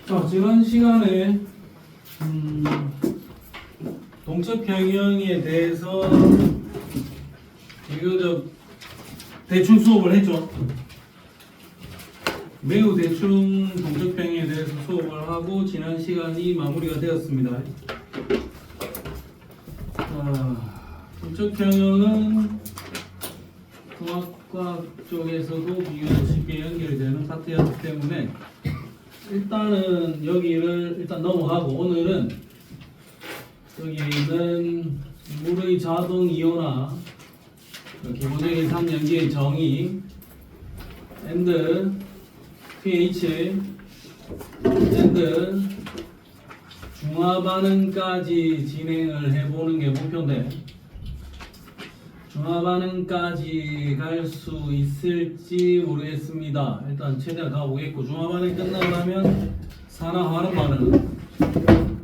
자, 지난 시간에 동적 평형에 대해서 비교적 대충 수업을 했죠. 매우 대충 동적 평형에 대해서 수업을 하고 지난 시간이 마무리가 되었습니다. 동적 평형은 통합과학 쪽에서도 비교적 쉽게 연결이 되는 파트였기 때문에 일단은 여기를 일단 넘어가고 오늘은 여기 있는 물의 자동 이온화 기본적인 3연기의 정의 and pH and 중화 반응까지 진행을 해보는 게 목표인데 중화 반응까지 갈 수 있을지 모르겠습니다. 일단 최대한 가보겠고 중화 반응이 끝나고 나면 산화 환원 반응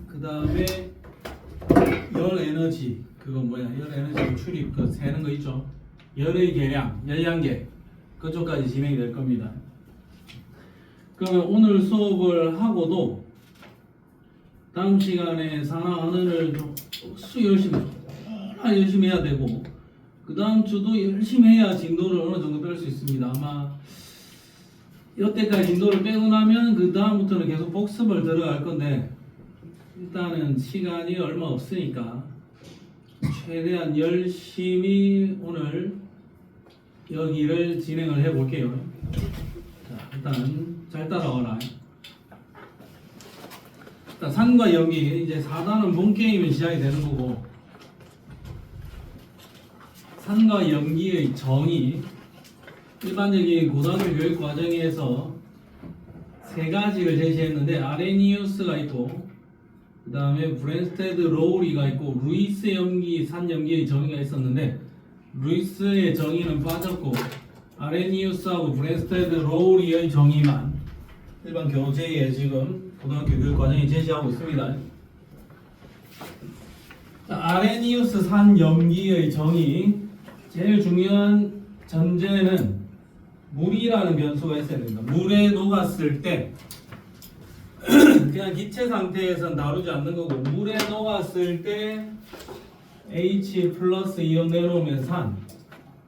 그 다음에 열 에너지 그거 뭐야 열 에너지 출입 그 세는 거 있죠. 열의 계량 열량계 그쪽까지 진행이 될 겁니다. 그러면 오늘 수업을 하고도 다음 시간에 산화 환원을 열심히 해야 되고 그 다음 주도 열심히 해야 진도를 어느 정도 뺄 수 있습니다. 아마 여태까지 진도를 빼고 나면 그 다음부터는 계속 복습을 들어갈 건데 일단은 시간이 얼마 없으니까 최대한 열심히 오늘 여기를 진행을 해 볼게요. 자, 일단 잘 따라와라. 일단 산과 연기 이제 4단은 본 게임이 시작이 되는 거고 산과 연기의 정의 일반적인 고등학교 교육 과정에서 세 가지를 제시했는데 아레니우스가 있고 그 다음에 브랜스테드 로우리가 있고 루이스 연기 산 연기의 정의가 있었는데 루이스의 정의는 빠졌고 아레니우스하고 브랜스테드 로우리의 정의만 일반 교재에 지금 고등학교 교육 과정이 제시하고 있습니다. 자, 아레니우스 산 연기의 정의 제일 중요한 전제는 물이라는 변수가 있어야 됩니다. 물에 녹았을 때 그냥 기체 상태에서는 다루지 않는 거고 물에 녹았을 때 H 플러스 이온 내놓으면 산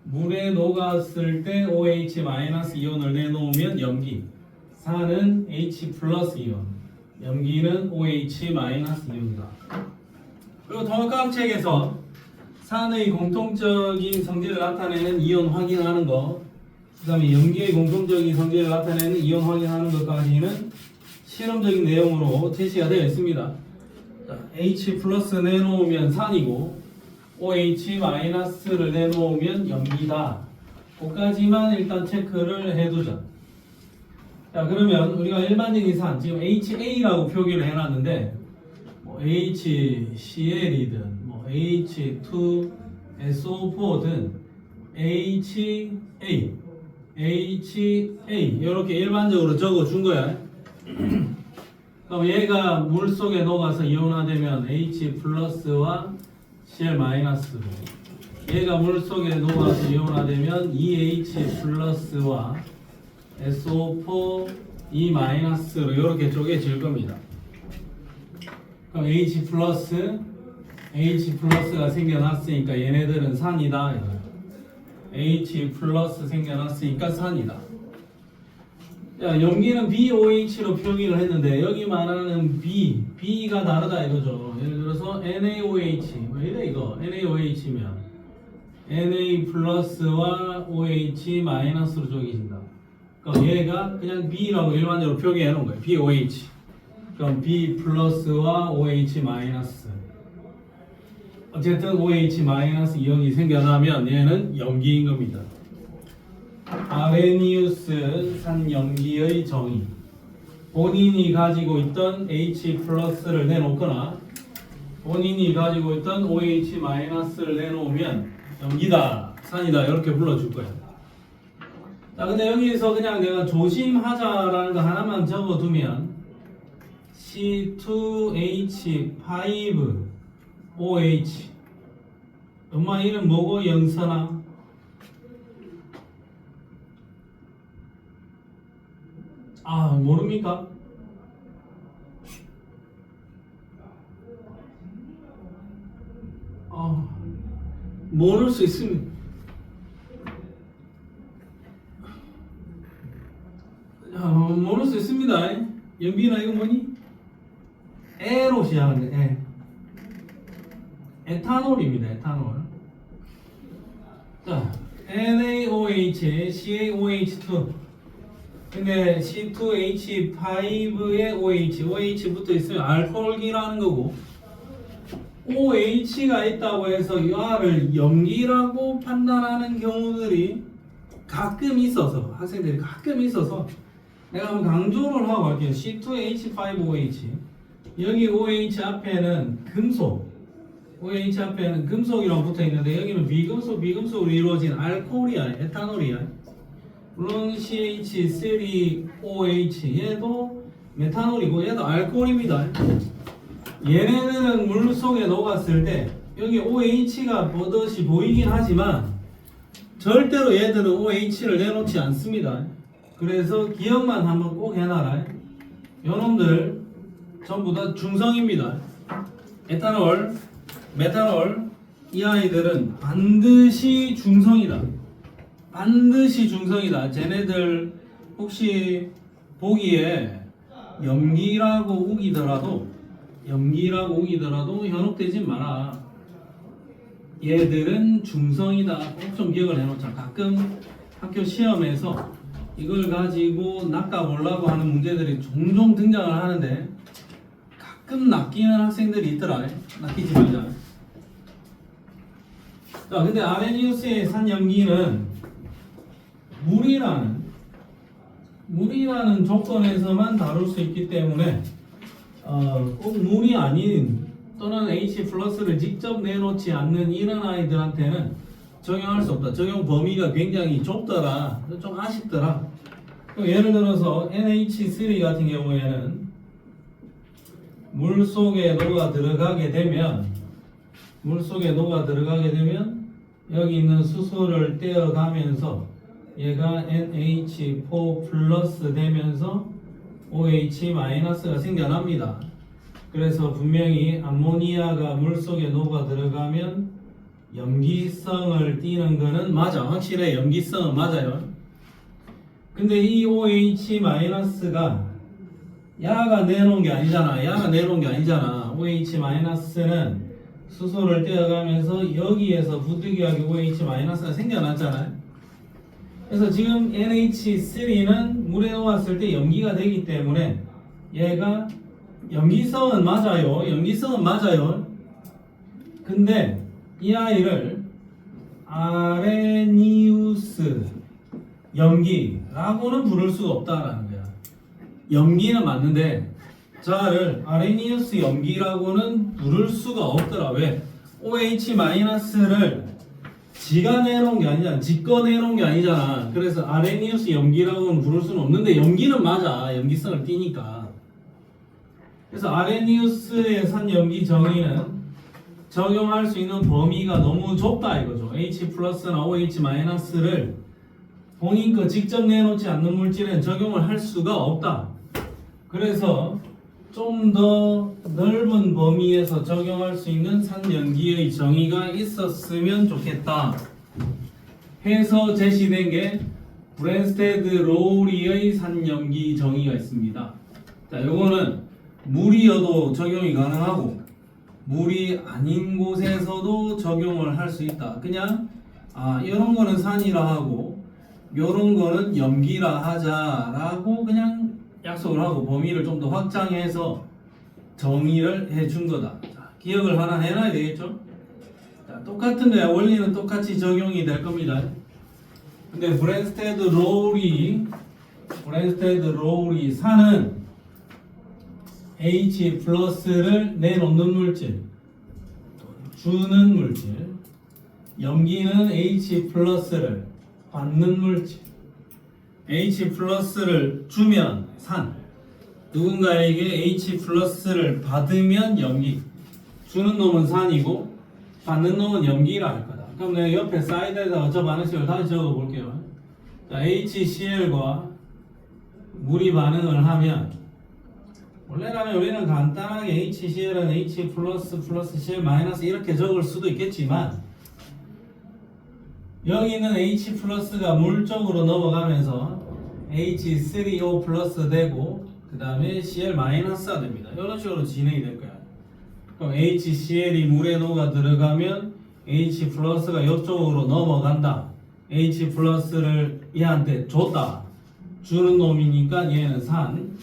물에 녹았을 때 OH 마이너스 이온을 내놓으면 염기 산은 H 플러스 이온 염기는 OH 마이너스 이온이다. 그리고 통합과학 책에서 산의 공통적인 성질을 나타내는 이온 확인하는 것, 그 다음에 염기의 공통적인 성질을 나타내는 이온 확인하는 것까지는 실험적인 내용으로 제시가 되어 있습니다. 자, H 플러스 내놓으면 산이고 OH 마이너스를 내놓으면 염기다. 그까지만 일단 체크를 해두자. 자, 그러면 우리가 일반적인 산, 지금 HA라고 표기를 해놨는데 뭐 HCl이든 H2SO4든 HA 이렇게 일반적으로 적어준 거야. 그럼 얘가 물 속에 녹아서 이온화되면 H 플러스와 Cl 마이너스로 얘가 물 속에 녹아서 이온화되면 EH 플러스와 SO4 E 마이너스로 이렇게 쪼개질 겁니다. 그럼 H 플러스가 생겨났으니까 얘네들은 산이다. H 플러스 생겨났으니까 산이다. 야, 염기는 BOH로 표기를 했는데 여기 말하는 B가 다르다 이거죠. 예를 들어서 NaOH 뭐 이래 이거 NaOH면 Na 플러스와 OH 마이너스로 쪼개진다. 그럼 얘가 그냥 B라고 일반적으로 표기해 놓은 거예요. BOH. 그럼 B 플러스와 OH 마이너스 어쨌든 OH 마이너스 이온이 생겨나면 얘는 염기인 겁니다. 아레니우스 산 염기의 정의 본인이 가지고 있던 H 플러스를 내놓거나 본인이 가지고 있던 OH 마이너스를 내놓으면 염기다, 산이다 이렇게 불러줄 거예요. 자, 근데 여기서 그냥 내가 조심하자라는 거 하나만 적어두면 C2H5OH 엄마 이름 뭐고 영선아? 아, 모릅니까? 모를 수 있습니다. 모를 수 있습니다. 연빈아, 이거 뭐니? 에로 시작하는데, 에탄올입니다. 에탄올. 자, NaOH, CaOH2. 근데 C2H5에 OH 붙어 있으면 알코올기라는 거고, OH가 있다고 해서 이와를 염기라고 판단하는 경우들이 가끔 있어서, 학생들이 가끔 있어서 내가 한번 강조를 하고 갈게요. C2H5OH. 여기 OH 앞에는 금속, OH 앞에는 금속이랑 붙어 있는데 여기는 비금속으로 이루어진 알코올이야, 에탄올이야. 물론 CH3OH 얘도 메탄올이고 얘도 알코올입니다. 얘네들은 물 속에 녹았을 때 여기 OH가 버젓이 보이긴 하지만 절대로 얘들은 OH를 내놓지 않습니다. 그래서 기억만 한번 꼭 해놔라. 요놈들 전부 다 중성입니다. 에탄올, 메탄올, 이 아이들은 반드시 중성이다. 반드시 중성이다. 쟤네들 혹시 보기에 염기라고 우기더라도 현혹되지 마라. 얘들은 중성이다. 꼭 좀 기억을 해놓자. 가끔 학교 시험에서 이걸 가지고 낚아보려고 하는 문제들이 종종 등장을 하는데 가끔 낚이는 학생들이 있더라. 낚이지 말자. 자, 근데 아레니우스의 산염기는 물이라는 조건에서만 다룰 수 있기 때문에 꼭 물이 아닌 또는 H 플러스를 직접 내놓지 않는 이런 아이들한테는 적용할 수 없다. 적용 범위가 굉장히 좁더라. 좀 아쉽더라. 예를 들어서 NH3 같은 경우에는 물 속에 녹아 들어가게 되면 여기 있는 수소를 떼어가면서 얘가 NH4 플러스 되면서 OH 마이너스가 생겨납니다. 그래서 분명히 암모니아가 물 속에 녹아 들어가면 염기성을 띠는 거는 맞아. 확실해. 염기성은 맞아요. 근데 이 OH 마이너스가 야가 내놓은 게 아니잖아. OH 마이너스는 수소를 떼어가면서 여기에서 부득이하게 OH 마이너스가 생겨났잖아요. 그래서 지금 NH3는 물에 녹았을 때 염기가 되기 때문에 얘가 염기성은 맞아요. 근데 이 아이를 아레니우스 염기라고는 부를 수가 없다라는 거야. 염기는 맞는데 자를 아레니우스 염기라고는 부를 수가 없더라. 왜? OH 마이너스를 지가 내놓은 게 아니잖아. 지꺼 내놓은 게 아니잖아. 그래서 아레니우스 염기라고는 부를 수는 없는데 염기는 맞아. 염기성을 띠니까. 그래서 아레니우스의 산염기 정의는 적용할 수 있는 범위가 너무 좁다 이거죠. H 플러스나 OH 마이너스를 본인 거 직접 내놓지 않는 물질엔 적용을 할 수가 없다. 그래서 좀 더 넓은 범위에서 적용할 수 있는 산염기의 정의가 있었으면 좋겠다 해서 제시된 게 브랜스테드 로우리의 산염기 정의가 있습니다. 자, 요거는 물이어도 적용이 가능하고 물이 아닌 곳에서도 적용을 할 수 있다. 그냥 이런 거는 산이라 하고 요런 거는 염기라 하자라고 그냥 약속을 하고 범위를 좀 더 확장해서 정의를 해준 거다. 자, 기억을 하나 해놔야 되겠죠? 자, 똑같은 거야. 원리는 똑같이 적용이 될 겁니다. 근데 브랜스테드 로우리 산은 H 플러스를 내놓는 물질, 주는 물질, 염기는 H 플러스를 받는 물질. H 플러스를 주면 산, 누군가에게 H 플러스를 받으면 염기. 주는 놈은 산이고 받는 놈은 염기라 할 거다. 그럼 내가 옆에 사이드에다가 저 반응식을 다시 적어 볼게요. 자, HCl과 물이 반응을 하면 원래라면 우리는 간단하게 HCl은 H 플러스 Cl 마이너스 이렇게 적을 수도 있겠지만 여기 있는 H 플러스가 물 쪽으로 넘어가면서 H3O 플러스 되고 그 다음에 Cl 마이너스가 됩니다. 이런 식으로 진행이 될 거야. 그럼 HCl이 물에 녹아 들어가면 H 플러스가 이쪽으로 넘어간다. H 플러스를 얘한테 줬다. 주는 놈이니까 얘는 산.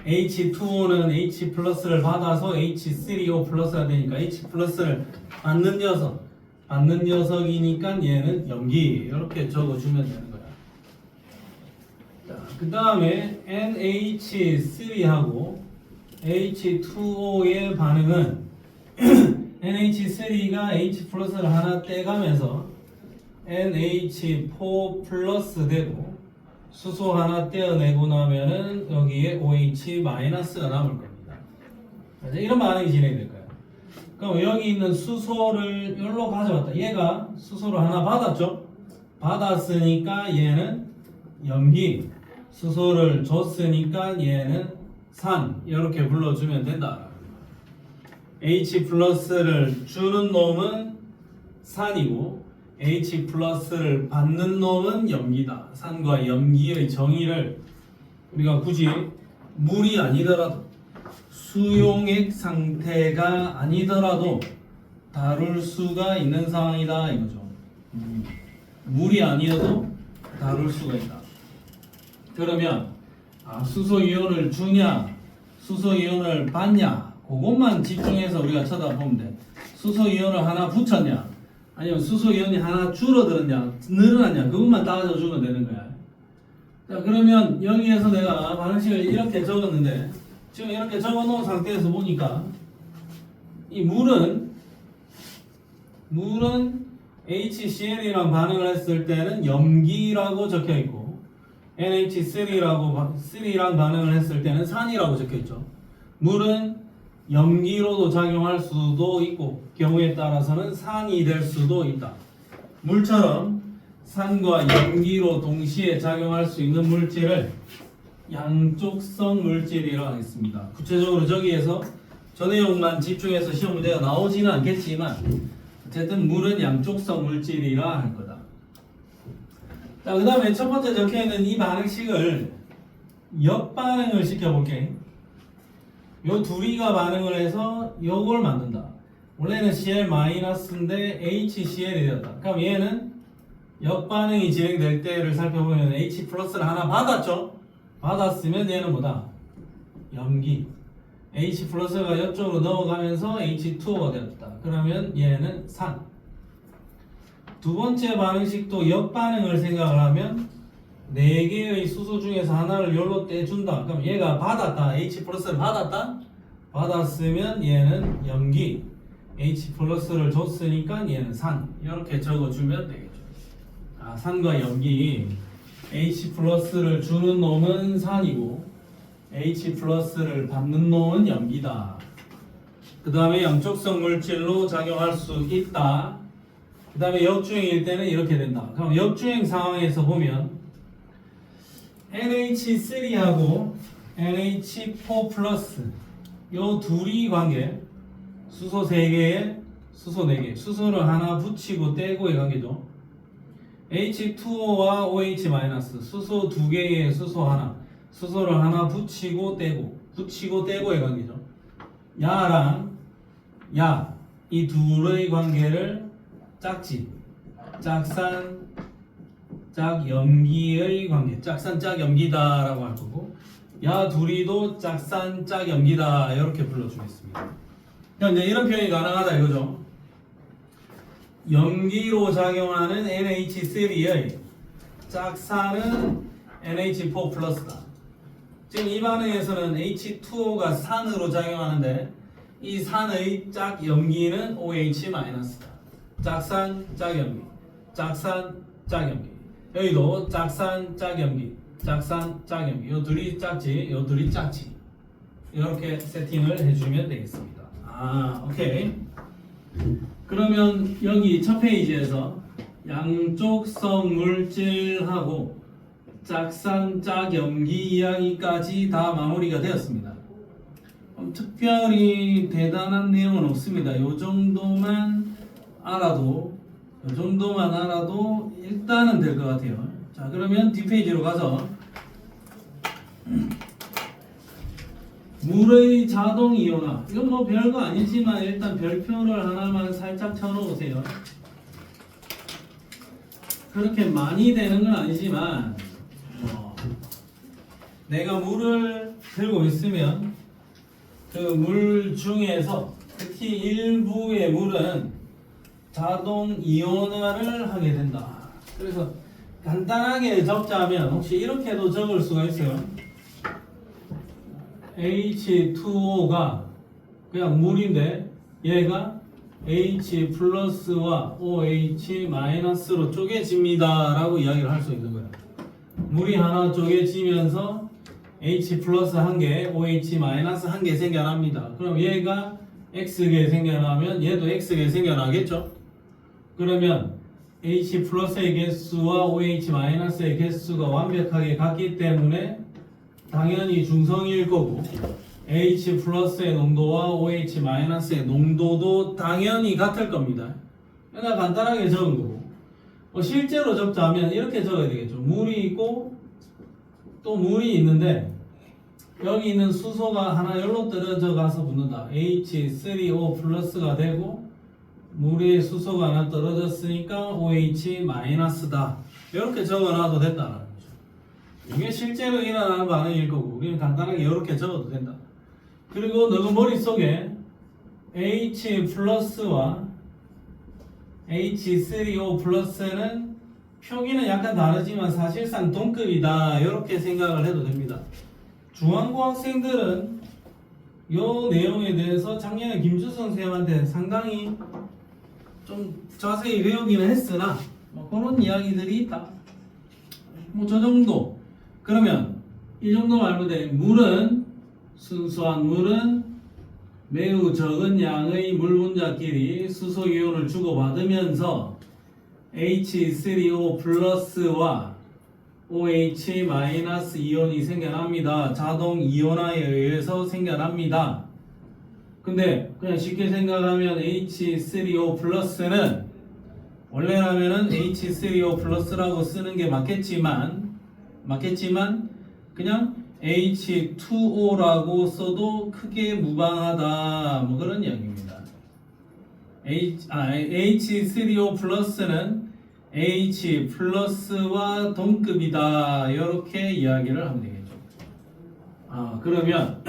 H2O는 H 플러스를 받아서 H3O 플러스가 되니까 H 플러스를 받는 녀석이니까 얘는 염기. 이렇게 적어주면 되는 거야. 자, 그 다음에 NH3하고 H2O의 반응은 NH3가 H 플러스를 하나 떼가면서 NH4 플러스 되고 수소 하나 떼어내고 나면은 여기에 OH 마이너스가 남을 겁니다. 이런 반응이 진행될 거예요. 그럼 여기 있는 수소를 여기로 가져왔다. 얘가 수소를 하나 받았죠? 받았으니까 얘는 염기. 수소를 줬으니까 얘는 산. 이렇게 불러주면 된다. H 플러스를 주는 놈은 산이고 H 플러스를 받는 놈은 염기다. 산과 염기의 정의를 우리가 굳이 물이 아니더라도 수용액 상태가 아니더라도 다룰 수가 있는 상황이다 이거죠. 물이 아니어도 다룰 수가 있다. 그러면 수소 이온을 주냐, 수소 이온을 받냐, 그것만 집중해서 우리가 쳐다보면 돼. 수소 이온을 하나 붙였냐, 아니면 수소 이온이 하나 줄어들었냐, 늘어났냐, 그것만 따져주면 되는 거야. 자, 그러면 여기에서 내가 반응식을 이렇게 적었는데 지금 이렇게 적어놓은 상태에서 보니까 이 물은 HCl이랑 반응을 했을 때는 염기라고 적혀 있고 NH3랑 반응을 했을 때는 산이라고 적혀 있죠. 물은 염기로도 작용할 수도 있고 경우에 따라서는 산이 될 수도 있다. 물처럼 산과 염기로 동시에 작용할 수 있는 물질을 양쪽성 물질이라고 하겠습니다. 구체적으로 저기에서 저 내용만 집중해서 시험 문제가 나오지는 않겠지만 어쨌든 물은 양쪽성 물질이라 할 거다. 자, 그 다음에 첫 번째 적혀있는 이 반응식을 역반응을 시켜볼게. 요 둘이가 반응을 해서 요걸 만든다. 원래는 Cl-인데 HCl이 되었다. 그럼 얘는 역반응이 진행될 때를 살펴보면 H 플러스를 하나 받았죠? 받았으면 얘는 뭐다? 염기. H 플러스가 이쪽으로 넘어가면서 H2O가 되었다. 그러면 얘는 산. 두 번째 반응식도 역반응을 생각을 하면 4개의 수소 중에서 하나를 여기로 떼준다. 그럼 얘가 받았다. H 플러스를 받았다. 받았으면 얘는 염기. H 플러스를 줬으니까 얘는 산. 이렇게 적어주면 되겠죠. 산과 염기. H 플러스를 주는 놈은 산이고 H 플러스를 받는 놈은 염기다. 그 다음에 양쪽성 물질로 작용할 수 있다. 그 다음에 역주행일 때는 이렇게 된다. 그럼 역주행 상황에서 보면 NH3하고 NH4 플러스 요 둘이 관계, 수소 3개에 수소 4개, 수소를 하나 붙이고 떼고의 관계죠. H2O와 OH 마이너스, 수소 2개에 수소 하나, 수소를 하나 붙이고 떼고의 관계죠. 야랑 야, 이 둘의 관계를 짝지, 짝산, 짝염기의 관계, 짝산, 짝염기다라고 할 거고, 야 둘이도 짝산, 짝염기다 이렇게 불러주겠습니다. 그럼 이제 이런 표현이 가능하다 이거죠. 염기로 작용하는 NH3의 짝산은 NH4 플러스다. 지금 이 반응에서는 H2O가 산으로 작용하는데 이 산의 짝염기는 OH 마이너스다. 짝산, 짝염기, 짝산, 짝염기. 여기도 짝산, 짝염기, 짝산, 짝염기. 요 둘이 짝지, 요 둘이 짝지. 이렇게 세팅을 해주면 되겠습니다. 오케이. 그러면 여기 첫 페이지에서 양쪽성 물질하고 짝산 짝염기 이야기까지 다 마무리가 되었습니다. 특별히 대단한 내용은 없습니다. 요 정도만 알아도 일단은 될 것 같아요. 자, 그러면 뒷페이지로 가서 물의 자동 이온화, 이건 뭐 별거 아니지만 일단 별표를 하나만 살짝 쳐놓으세요. 그렇게 많이 되는 건 아니지만 내가 물을 들고 있으면 그 물 중에서 특히 일부의 물은 자동 이온화를 하게 된다. 그래서 간단하게 적자면 혹시 이렇게도 적을 수가 있어요. H2O가 그냥 물인데 얘가 H 플러스와 OH 마이너스로 쪼개집니다 라고 이야기를 할 수 있는 거예요. 물이 하나 쪼개지면서 H 플러스 한 개, OH 마이너스 한 개 생겨납니다. 그럼 얘가 X개 생겨나면 얘도 X개 생겨나겠죠? 그러면 H 플러스의 개수와 OH 마이너스의 개수가 완벽하게 같기 때문에 당연히 중성일 거고 H 플러스의 농도와 OH 마이너스의 농도도 당연히 같을 겁니다. 그러니까 간단하게 적은 거고 실제로 적자면 이렇게 적어야 되겠죠. 물이 있고 또 물이 있는데 여기 있는 수소가 하나 여기로 떨어져 가서 붙는다. H3O 플러스가 되고 물에 수소가 하나 떨어졌으니까 OH 마이너스다. 이렇게 적어놔도 된다는 거죠. 이게 실제로 일어나는 반응일 거고 우리는 간단하게 이렇게 적어도 된다. 그리고 너가 머릿속에 H 플러스와 H3O 플러스는 표기는 약간 다르지만 사실상 동급이다. 이렇게 생각을 해도 됩니다. 중앙고 학생들은 이 내용에 대해서 작년에 김주성 선생님한테 상당히 좀 자세히 외우기는 했으나 뭐 그런 이야기들이 있다. 뭐 저 정도. 그러면 이 정도 말면 돼. 물은 순수한 물은 매우 적은 양의 물 분자끼리 수소 이온을 주고받으면서 H3O 플러스와 OH 마이너스 이온이 생겨납니다. 자동 이온화에 의해서 생겨납니다. 근데 그냥 쉽게 생각하면 H3O 플러스는 원래라면은 H3O 플러스라고 쓰는 게 맞겠지만 그냥 H2O라고 써도 크게 무방하다. 뭐 그런 이야기입니다. H3O 플러스는 H 플러스와 동급이다. 이렇게 이야기를 하면 되겠죠. 그러면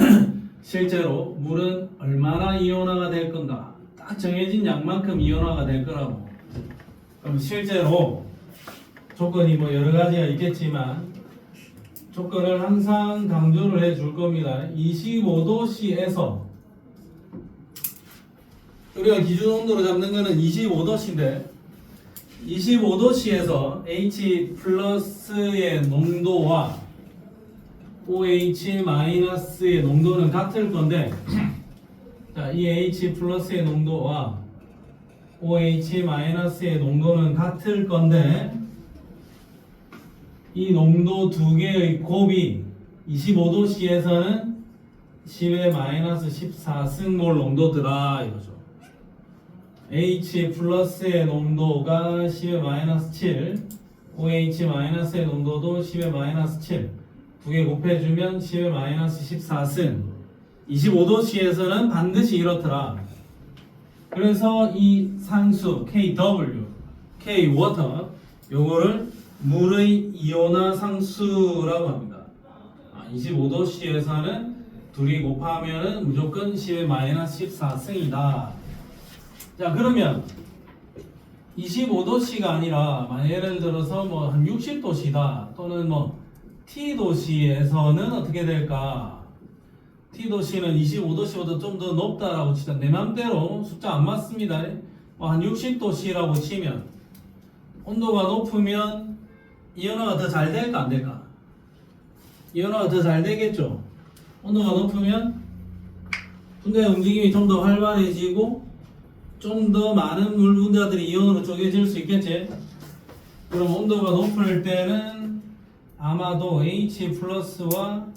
실제로 물은 얼마나 이온화가 될 건가? 딱 정해진 양만큼 이온화가 될 거라고. 그럼 실제로 조건이 뭐 여러 가지가 있겠지만 조건을 항상 강조를 해 줄 겁니다. 25도씨에서 우리가 기준 온도로 잡는 거는 25도씨인데 25도씨에서 H 플러스의 농도와 OH 마이너스의 농도는 같을 건데 자, 이 H 플러스의 농도와 OH 마이너스의 농도는 같을 건데 이 농도 두 개의 곱이 25도씨에서는 10의 마이너스 14승몰 농도더라 이거죠. H 플러스의 농도가 10의 마이너스 7, OH 마이너스의 농도도 10의 마이너스 7. 두 개 곱해주면 10의 마이너스 14승. 25도씨에서는 반드시 이렇더라. 그래서 이 상수 KW, K 워터 요거를 물의 이온화 상수라고 합니다. 25도씨에서는 둘이 곱하면은 무조건 10의 마이너스 14승이다. 자, 그러면 25도씨가 아니라 예를 들어서 뭐 한 60도씨다 또는 뭐 T도씨에서는 어떻게 될까? T도씨는 25도씨보다 좀 더 높다라고 치자. 내 맘대로 숫자 안 맞습니다. 한 60도씨라고 치면 온도가 높으면 이온화가 더 잘 될까 안 될까? 이온화가 더 잘 되겠죠. 온도가 높으면 분자의 움직임이 좀 더 활발해지고 좀 더 많은 물 분자들이 이온으로 쪼개질 수 있겠지. 그럼 온도가 높을 때는 아마도 H 플러스와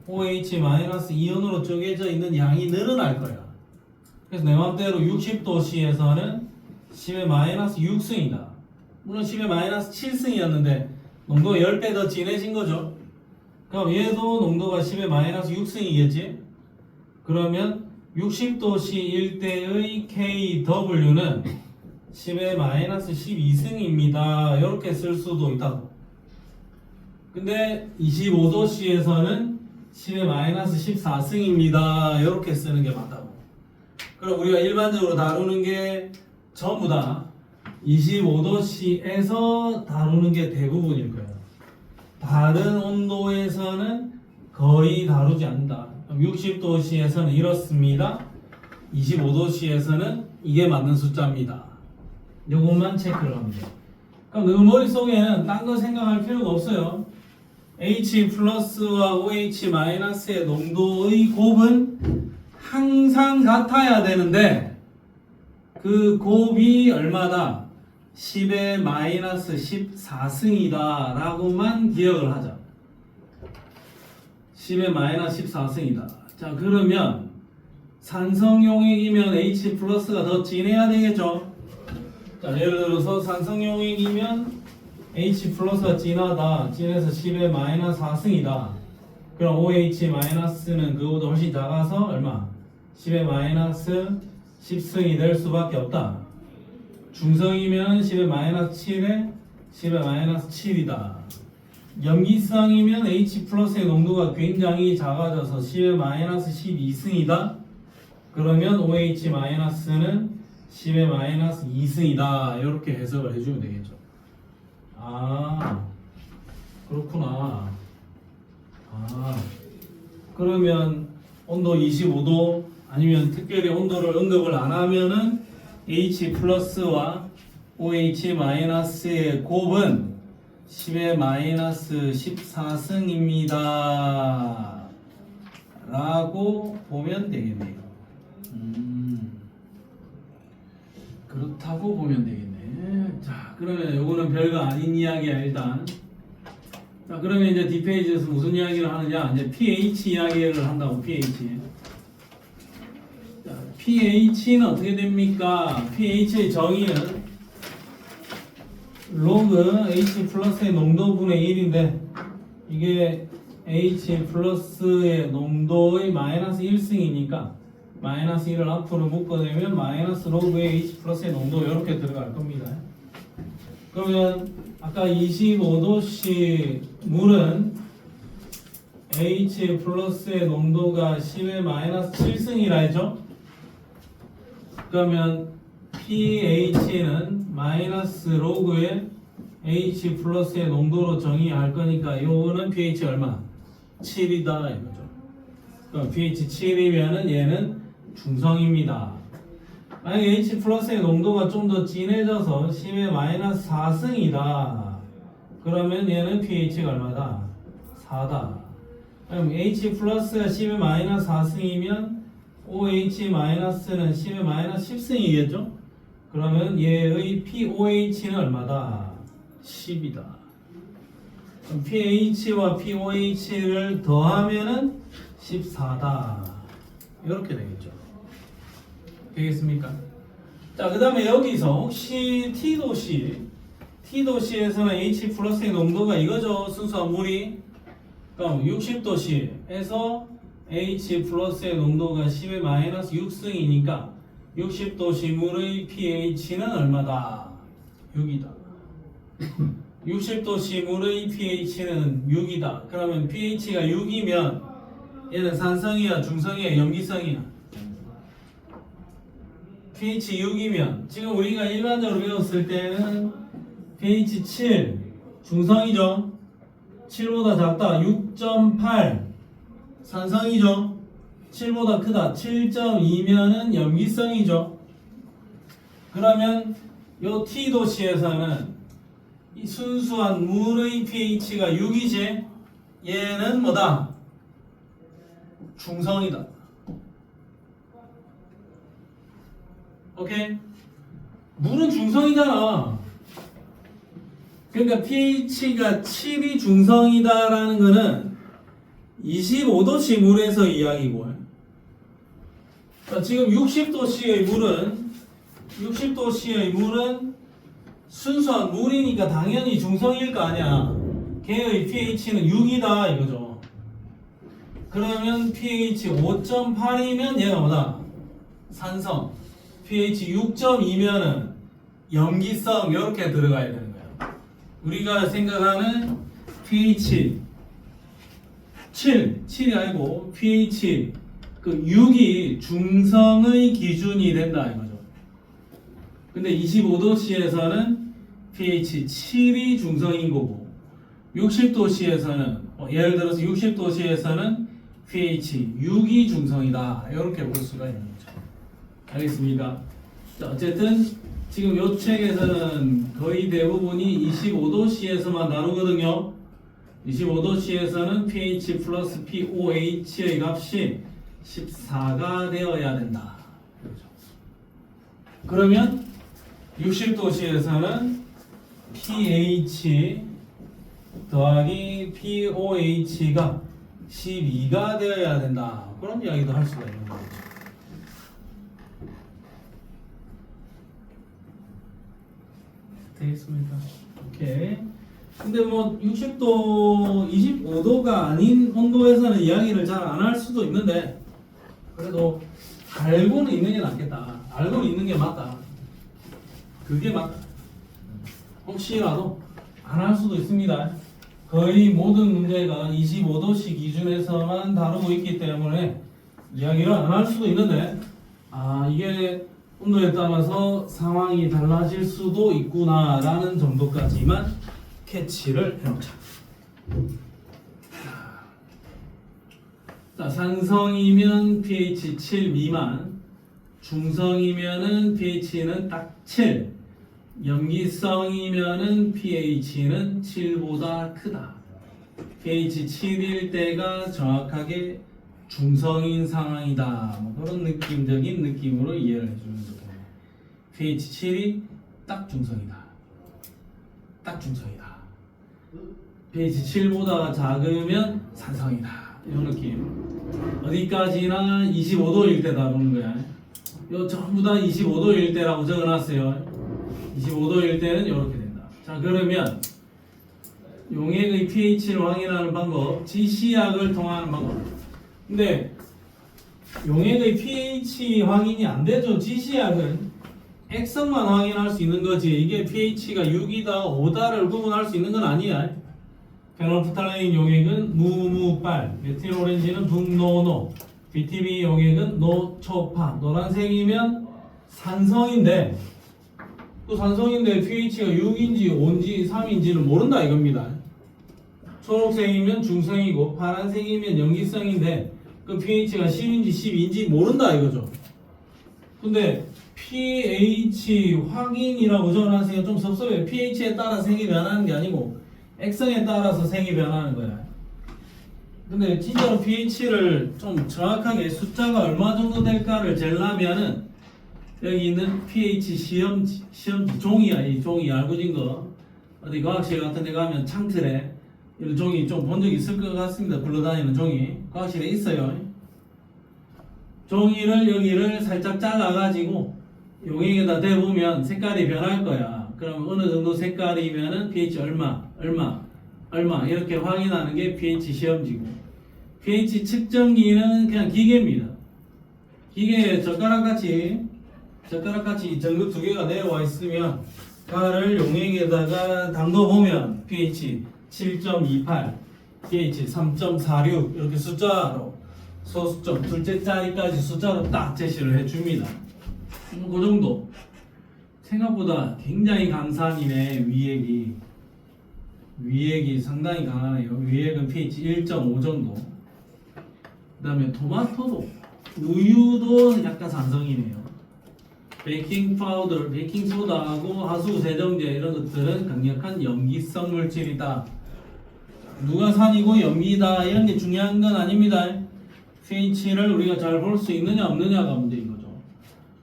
OH 마이너스 이온으로 쪼개져 있는 양이 늘어날 거야. 그래서 내 맘대로 60도씨에서는 10의 마이너스 6승이다. 물론 10의 마이너스 7승이었는데 농도가 10배 더 진해진 거죠. 그럼 얘도 농도가 10의 마이너스 6승이겠지? 그러면 60도씨 일대의 KW는 10의 마이너스 12승입니다. 이렇게 쓸 수도 있다고. 근데 25도씨에서는 10의 마이너스 14승입니다. 이렇게 쓰는 게 맞다고. 그럼 우리가 일반적으로 다루는 게 전부 다 25도씨에서 다루는 게 대부분일 거예요. 다른 온도에서는 거의 다루지 않는다. 60도씨에서는 이렇습니다. 25도씨에서는 이게 맞는 숫자입니다. 요것만 체크를 하면 돼요. 그럼 너 머릿속에는 딴 거 생각할 필요가 없어요. H 플러스와 OH 마이너스의 농도의 곱은 항상 같아야 되는데 그 곱이 얼마다? 10의 마이너스 14승이다 라고만 기억을 하자. 10의 마이너스 14승이다. 자, 그러면 산성용액이면 H 플러스가 더 진해야 되겠죠? 자, 예를 들어서 산성용액이면 H 플러스가 진하다. 진해서 10의 마이너스 4승이다. 그럼 OH 마이너스는 그거보다 훨씬 작아서 얼마? 10의 마이너스 10승이 될 수밖에 없다. 중성이면 10의 마이너스 7에 10의 마이너스 7이다. 염기성이면 H 플러스의 농도가 굉장히 작아져서 10의 마이너스 12승이다. 그러면 OH 마이너스는 10의 마이너스 2승이다. 이렇게 해석을 해주면 되겠죠. 아, 그렇구나. 아, 그러면 온도 25도 아니면 특별히 온도를 언급을 안 하면은 H 플러스와 OH 마이너스의 곱은 10의 마이너스 14승입니다. 라고 보면 되겠네요. 그렇다고 보면 되겠네. 자, 그러면 요거는 별거 아닌 이야기야, 일단. 자, 그러면 이제 뒷페이지에서 무슨 이야기를 하느냐? 이제 pH 이야기를 한다고, pH. 자, pH는 어떻게 됩니까? pH의 정의는 로그 H 플러스의 농도분의 1인데, 이게 H 플러스의 농도의 마이너스 1승이니까, 마이너스 1을 앞으로 묶어내면 마이너스 로그의 H 플러스의 농도 이렇게 들어갈 겁니다. 그러면 아까 25도씨 물은 H 플러스의 농도가 10의 마이너스 7승이라 했죠? 그러면 pH는 마이너스 로그의 H 플러스의 농도로 정의할 거니까 요거는 pH 얼마? 7이다 이거죠. 그럼 pH 7이면은 얘는 중성입니다. 만약에 H 플러스의 농도가 좀 더 진해져서 10의 마이너스 4승이다. 그러면 얘는 pH가 얼마다? 4다. 그럼 H 플러스가 10의 마이너스 4승이면 OH 마이너스는 10의 마이너스 10승이겠죠? 그러면 얘의 POH는 얼마다? 10이다. 그럼 pH와 POH를 더하면은 14다. 이렇게 되겠죠. 되겠습니까? 자, 그 다음에 여기서 혹시 T도시에서는 H 플러스의 농도가 이거죠. 순수한 물이. 그럼 60도시에서 H 플러스의 농도가 10의 마이너스 6승이니까 60도시 물의 pH는 얼마다? 6이다. 60도시 물의 pH는 6이다. 그러면 pH가 6이면 얘는 산성이야, 중성이야, 염기성이야? pH 6이면 지금 우리가 일반적으로 배웠을 때는 pH 7 중성이죠. 7보다 작다. 6.8 산성이죠. 7보다 크다. 7.2면은 염기성이죠. 그러면 요 T도시에서는 이 순수한 물의 pH가 6이지. 얘는 뭐다? 중성이다. 오케이? 물은 중성이잖아. 그러니까 pH가 7이 중성이다라는 거는 25도씨 물에서 이야기고, 지금 60도씨의 물은 순수한 물이니까 당연히 중성일 거 아니야. 걔의 pH는 6이다 이거죠. 그러면 pH 5.8이면 얘가 뭐다? 산성. pH 6.2면은 염기성 이렇게 들어가야 되는 거야. 우리가 생각하는 pH 7이 아니고 pH 그 6이 중성의 기준이 된다 이거죠. 근데 25도씨에서는 pH 7이 중성인 거고 60도씨에서는 예를 들어서 60도씨에서는 pH 6이 중성이다 이렇게 볼 수가 있는 거죠. 알겠습니까? 자, 어쨌든 지금 이 책에서는 거의 대부분이 25도씨에서만 다루거든요. 25도씨에서는 pH 플러스 pOH의 값이 14가 되어야 된다. 그렇죠. 그러면 60도씨에서는 pH 더하기 pOH가 12가 되어야 된다. 그런 이야기도 할 수가 있는 거죠. 되겠습니까? 오케이. 근데 뭐 60도, 25도가 아닌 온도에서는 이야기를 잘 안 할 수도 있는데 그래도 알고는 있는 게 낫겠다. 알고는 있는 게 맞다. 그게 맞다. 혹시라도 안 할 수도 있습니다. 거의 모든 문제가 25도씨 기준에서만 다루고 있기 때문에 이야기를 안 할 수도 있는데 이게 온도에 따라서 상황이 달라질 수도 있구나라는 정도까지만 캐치를 해놓자. 자, 산성이면 pH 7 미만, 중성이면은 pH는 딱 7, 염기성이면은 pH는 7보다 크다. pH 7일 때가 정확하게 중성인 상황이다. 뭐 그런 느낌적인 느낌으로 이해를 해주는 거죠. pH 7이 딱 중성이다. 딱 중성이다. pH 7보다 작으면 산성이다. 이런 느낌. 어디까지나 25도일 때 다루는 거야. 요 전부 다 25도일 때라고 적어놨어요. 25도일 때는 이렇게 된다. 자, 그러면 용액의 pH를 확인하는 방법, 지시약을 통하는 방법. 근데 용액의 pH 확인이 안 되죠. 지시약은 액성만 확인할 수 있는 거지. 이게 pH가 6이다, 5다를 구분할 수 있는 건 아니야. 페놀프탈레인 용액은 무무빨, 메틸오렌지는 북노노, BTB 용액은 노초파. 노란색이면 산성인데 또 산성인데 pH가 6인지 5인지 3인지는 모른다 이겁니다. 초록색이면 중성이고 파란색이면 염기성인데 그 pH가 10인지 12인지 모른다 이거죠. 근데 pH 확인이라고 적어놨으니까 좀 섭섭해. pH에 따라 색이 변하는 게 아니고 액성에 따라서 색이 변하는 거야. 근데 진짜로 pH를 좀 정확하게 숫자가 얼마 정도 될까를 재려면은 여기 있는 pH 시험지 종이야. 이 종이 얇아진 거 어디 과학실 같은 데 가면 창틀에 이런 종이 좀 본 적 있을 것 같습니다. 굴러다니는 종이 과학실에 있어요. 종이를 여기를 살짝 잘라가지고 용액에다 대보면 색깔이 변할 거야. 그럼 어느 정도 색깔이면은 pH 얼마 이렇게 확인하는 게 pH 시험지고, pH 측정기는 그냥 기계입니다. 기계에 젓가락같이 전극 두 개가 내려와 있으면 가를 용액에다가 담궈보면 pH 7.28, pH 3.46 이렇게 숫자로 소수점 둘째 자리까지 숫자로 딱 제시를 해줍니다. 그 정도. 생각보다 굉장히 강산이네. 위액이 상당히 강하네요. 위액은 pH 1.5 정도. 그 다음에 토마토도, 우유도 약간 산성이네요. 베이킹 파우더, 베이킹 소다하고 하수 세정제 이런 것들은 강력한 염기성 물질이다. 누가 산이고 염기다 이런 게 중요한 건 아닙니다. pH를 우리가 잘 볼 수 있느냐 없느냐가 문제인 거죠.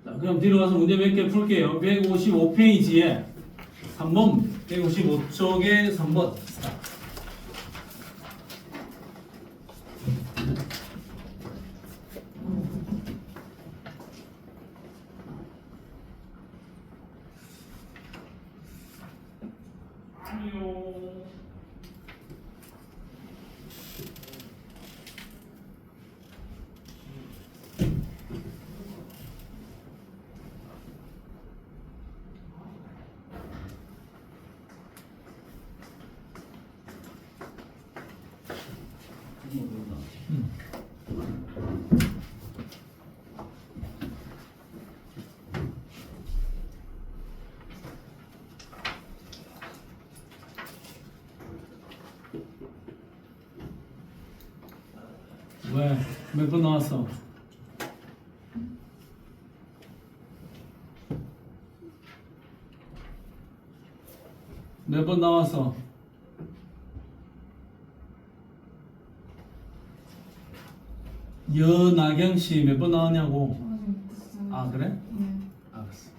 자, 그럼 뒤로 가서 문제 몇 개 풀게요. 155페이지에 3번 155쪽에 3번 스타트. 왜? 몇 번 나왔어? 몇 번 나왔어? 여나경 씨 몇 번 나왔냐고? 아 그래? 네. 알았어.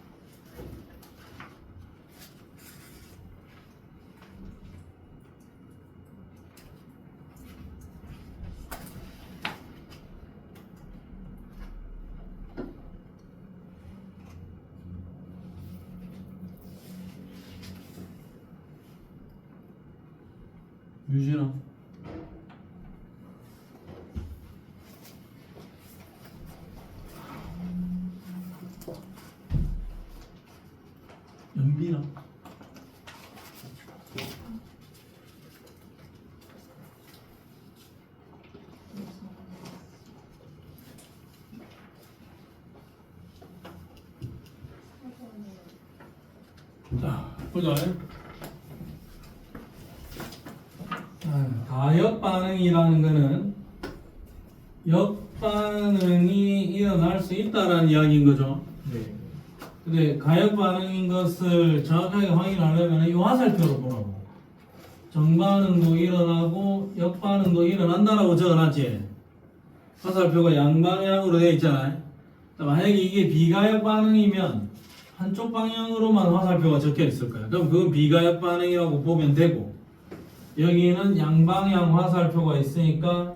유진아. 연빈아. 자, 보자. 가역 반응이라는 거는 역반응이 일어날 수 있다라는 이야기인 거죠. 네. 근데 가역 반응인 것을 정확하게 확인하려면 이 화살표로 보라고. 정반응도 일어나고 역반응도 일어난다라고 적어놨지. 화살표가 양방향으로 되어 있잖아요. 만약에 이게 비가역 반응이면 한쪽 방향으로만 화살표가 적혀 있을 거야. 그럼 그건 비가역 반응이라고 보면 되고, 여기는 양방향 화살표가 있으니까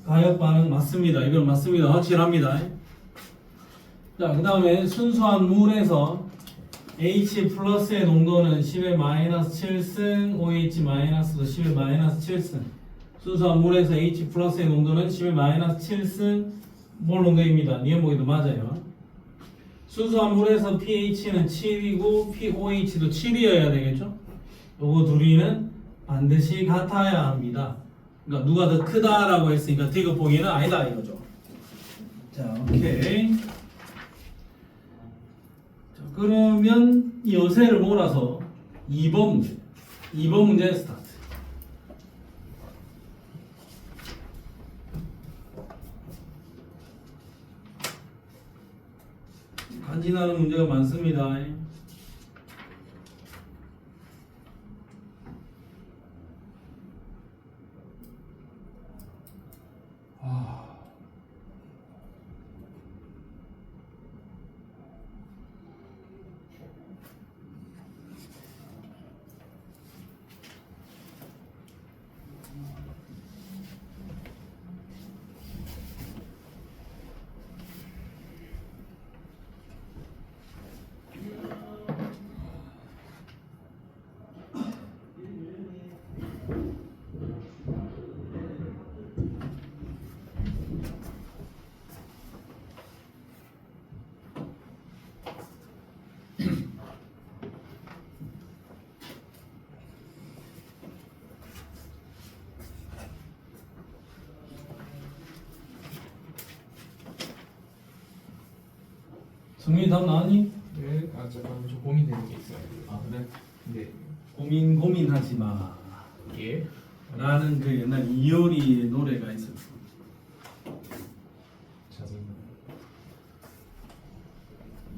가역 반응 맞습니다. 이건 맞습니다. 확실합니다. 자, 그 다음에 순수한 물에서 H 플러스의 농도는 10의 마이너스 7승, OH 마이너스도 10의 마이너스 7승. 순수한 물에서 H 플러스의 농도는 10의 마이너스 7승 몰 농도입니다. 니은보기도 맞아요. 순수한 물에서 pH는 7이고 pOH도 7이어야 되겠죠? 요거 둘이는 반드시 같아야 합니다. 그러니까 누가 더 크다라고 했으니까 디귿보기는 아니다 이거죠. 자, 오케이. 자, 그러면 여세를 몰아서 2번 문제. 2번 문제 스타트. 간지나는 문제가 많습니다. 승민이 답 나왔니? 네. 아 잠깐 저 고민되는 게 있어요. 아 그래? 네. 고민하지 마 예. 라는 그 옛날 이효리의 노래가 있었어. 자세히.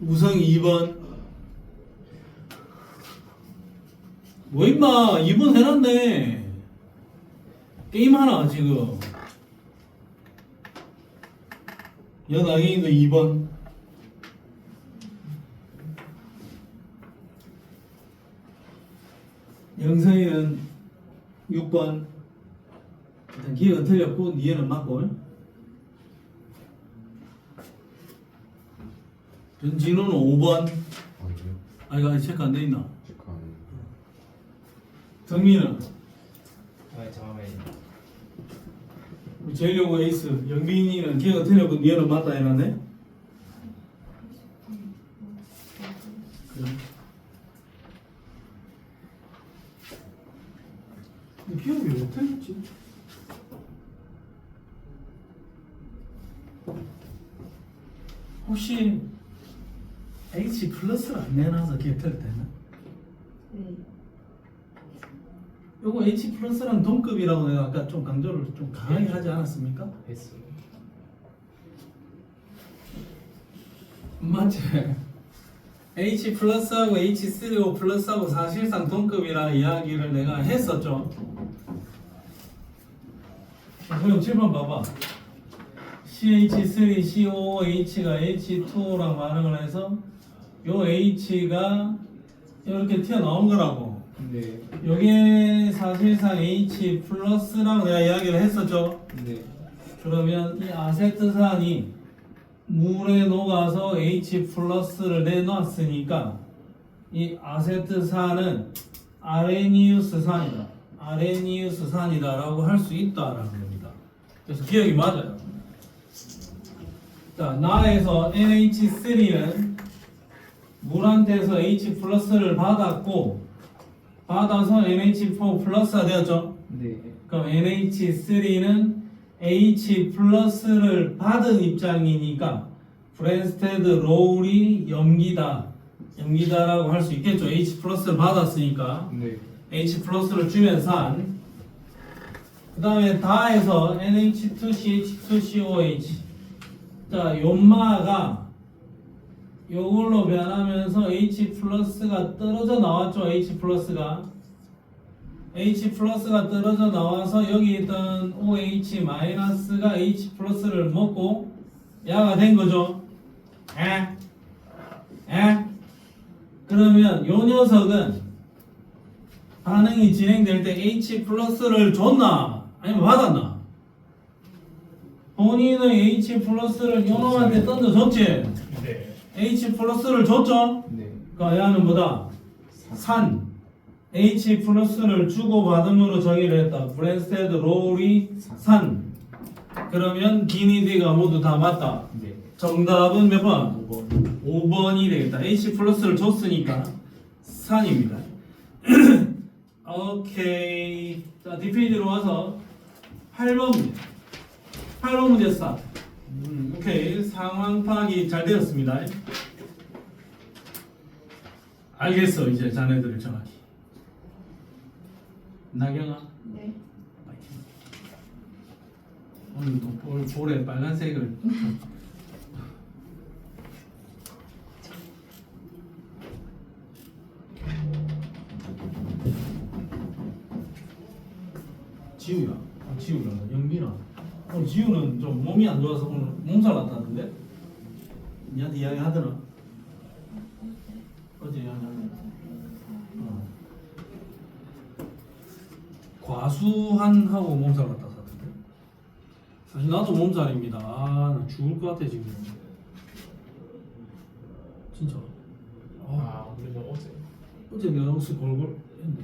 우성 2번. 뭐 임마 2번 해놨네. 게임 하나 지금. 연아인도 2번. 영서이는 6번. 일단 기억은 틀렸고 니에는 맞고. 전진호는 5번. 아니요. 아 이거 체크 안 돼 있나? 체크 안 해요. 정민은 잠깐만요. 제일용호 에이스. 영빈이는 기억은 틀렸고 니에는 맞다 해놨네. 그래. 기억이 왜 틀렸지? 혹시 H 플러스를 안 내놔서 기억 틀렸다나? 네. 요거 H 플러스랑 동급이라고 내가 아까 좀 강조를 좀 강하게 하지 않았습니까? 했어요. 맞지? H 플러스하고 H3O 플러스하고 사실상 동급이라는 이야기를 내가 했었죠. 그럼 7번 봐봐. CH3, COOH가 H2O랑 반응을 해서 요 H가 이렇게 튀어나온 거라고. 네. 요게 사실상 H 플러스라고 내가 이야기를 했었죠. 네. 그러면 이 아세트산이 물에 녹아서 H 플러스를 내놨으니까 이 아세트산은 아레니우스산이다. 아레니우스산이다라고 할 수 있다라는 겁니다. 그래서 기억이 맞아요. 자, 나에서 NH3는 물한테서 H 플러스를 받았고 받아서 NH4 플러스가 되었죠. 네. 그럼 NH3는 H 플러스를 받은 입장이니까 브랜스테드 로울이 염기다라고 할 수 있겠죠. H 플러스를 받았으니까 네. H 플러스를 주면서 한. 그 다음에 다에서 NH2CH2COH. 자, 연마가 요걸로 변하면서 H 플러스가 떨어져 나왔죠. H 플러스가 떨어져 나와서 여기 있던 OH 마이너스가 H 플러스를 먹고 야가 된 거죠. 그러면 요 녀석은 반응이 진행될 때 H 플러스를 줬나 아니면 받았나? 본인은 H 플러스를 요놈한테 던져줬지. 네. H 플러스를 줬죠. 네. 그러니까 야는 뭐다? 산. H 플러스를 주고받음으로 정의를 했다. 브랜스테드 로울이 산. 그러면 디니디가 모두 다 맞다. 네. 정답은 몇 번? 5번. 5번이 되겠다. H 플러스를 줬으니까 산입니다. 오케이. 자, 뒷페이지로 와서 8번 문제. 8번 문제 스타트. 오케이. 상황 파악이 잘 되었습니다. 알겠어. 이제 자네들을 정확히. 나경아. 네. 오늘도 볼에 빨간색을. 지우야. 지우야. 영빈아. 오늘 지우는 좀 몸이 안 좋아서 오늘 몸살 났다는데? 니한테 이야기 하더라. 어제 이야기 하더라. 과수한하고 몸살 났다 하던데? 사실 나도 몸살입니다. 아, 나 죽을 것 같아 지금. 진짜. 그래서 어제. 어제 내가 혹시 골골 했네.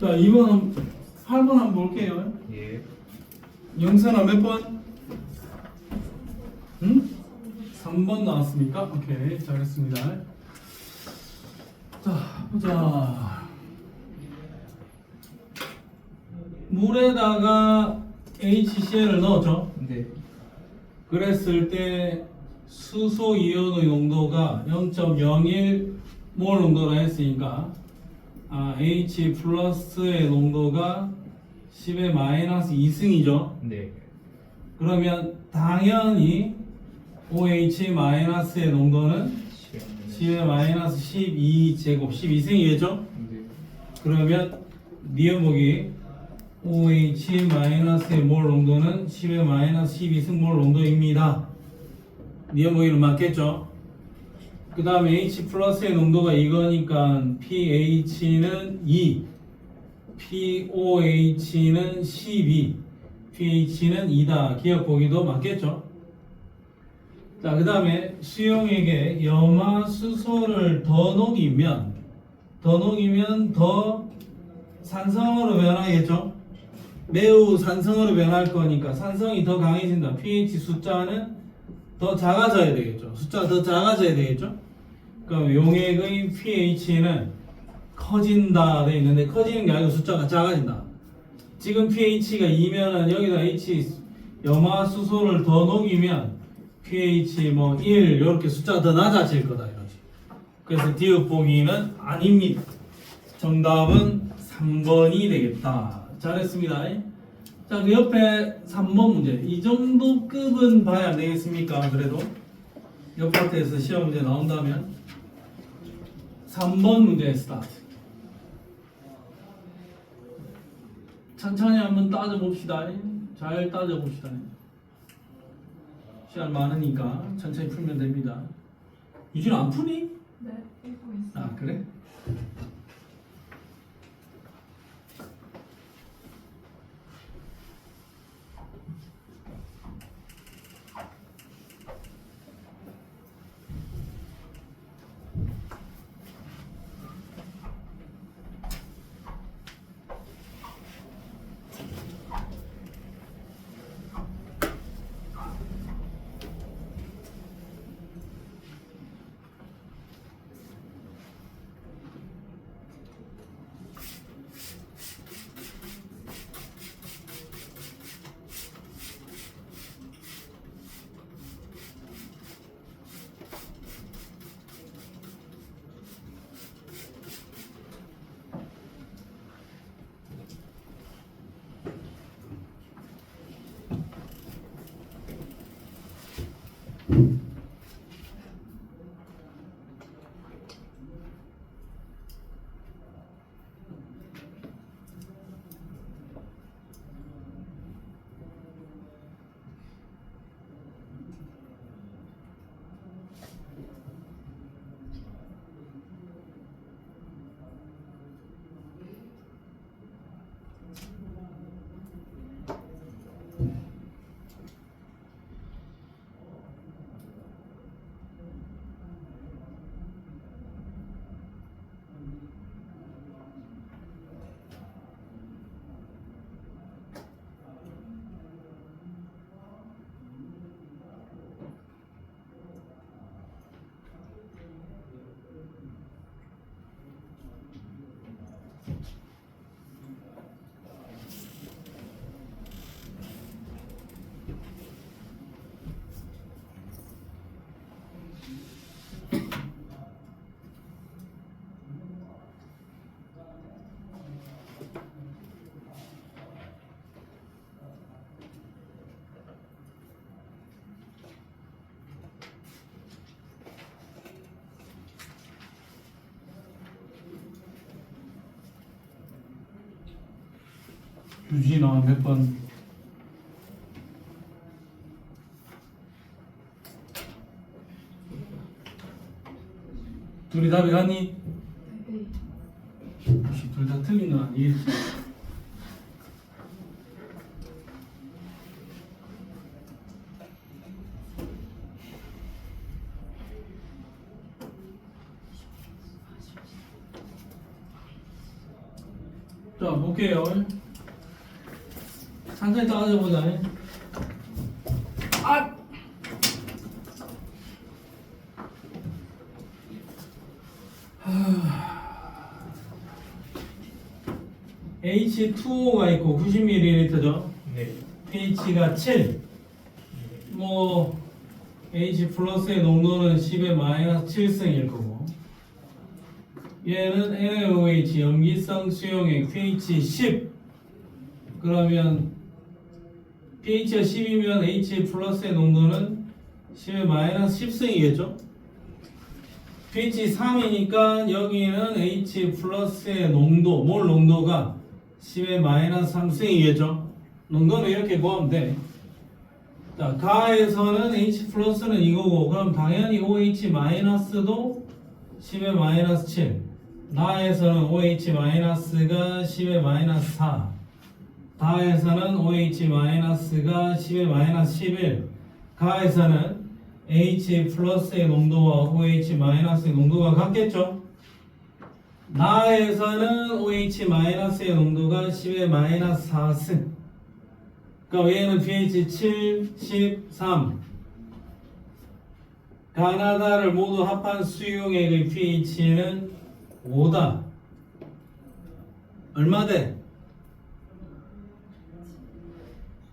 자, 2번, 8번 한번 볼게요. 예. 영선아 몇 번? 응? 3번 나왔습니까? 오케이, 잘했습니다. 자, 보자. 물에다가 HCl을 넣었죠. 네. 그랬을 때 수소 이온의 농도가 0.01몰 농도라 했으니까 H 플러스의 농도가 10의 마이너스 2승이죠. 네. 그러면 당연히 OH 마이너스의 농도는 10의 마이너스 12제곱 12승이겠죠? 네. 그러면 니은목이 OH 마이너스의 몰 농도는 10의 마이너스 12승 몰 농도입니다. 니은목이는 맞겠죠? 그 다음에 H 플러스의 농도가 이거니까 pH는 2, POH는 12, pH는 2다. 기억 보기도 맞겠죠? 자, 그 다음에 수용액에 염화수소를 더 녹이면 더 산성으로 변하겠죠? 매우 산성으로 변할 거니까 산성이 더 강해진다. pH 숫자는 더 작아져야 되겠죠? 숫자가 더 작아져야 되겠죠? 그럼 용액의 pH는 커진다 돼 있는데 커지는 게 아니고 숫자가 작아진다. 지금 pH가 2면은 여기다 H 염화수소를 더 녹이면 pH 뭐 1 이렇게 숫자가 더 낮아질 거다 이거지. 그래서 디귿 보기는 아닙니다. 정답은 3번이 되겠다. 잘했습니다. 자, 그 옆에 3번 문제. 이 정도 급은 봐야 안 되겠습니까? 그래도 옆 파트에서 시험 문제 나온다면 3번 문제 스타트. 천천히 한번 따져봅시다. 잘 따져봅시다. 시간 많으니까 천천히 풀면 됩니다. 유진 안 푸니? 네, 읽고 있어요. 아, 그래? 유진아 몇 번? 둘이 답이 같니? 네. 혹시 둘 다 틀린 건 아니겠지? 자, 볼게요. 천천히 따져보자. 아! H2O가 있고 90ml죠. 네. pH가 7. 뭐 H 플러스의 농도는 10의 마이너스 7승일 거고. 얘는 NaOH 염기성 수용액 pH 10. 그러면 pH가 10이면 H 플러스의 농도는 10의 마이너스 10승이겠죠? pH 3이니까 여기는 H 플러스의 농도, 몰 농도가 10의 마이너스 3승이겠죠? 농도는 이렇게 구하면 돼. 자, 가에서는 H 플러스는 이거고, 그럼 당연히 OH 마이너스도 10의 마이너스 7. 나에서는 OH 마이너스가 10의 마이너스 4. 다에서는 OH 마이너스가 10의 마이너스 11. 가에서는 H 플러스의 농도와 OH 마이너스의 농도가 같겠죠? 나에서는 OH 마이너스의 농도가 10의 마이너스 4승. 그러니까 얘는 pH 7, 10, 3. 가나다를 모두 합한 수용액의 pH는 5다. 얼마 돼?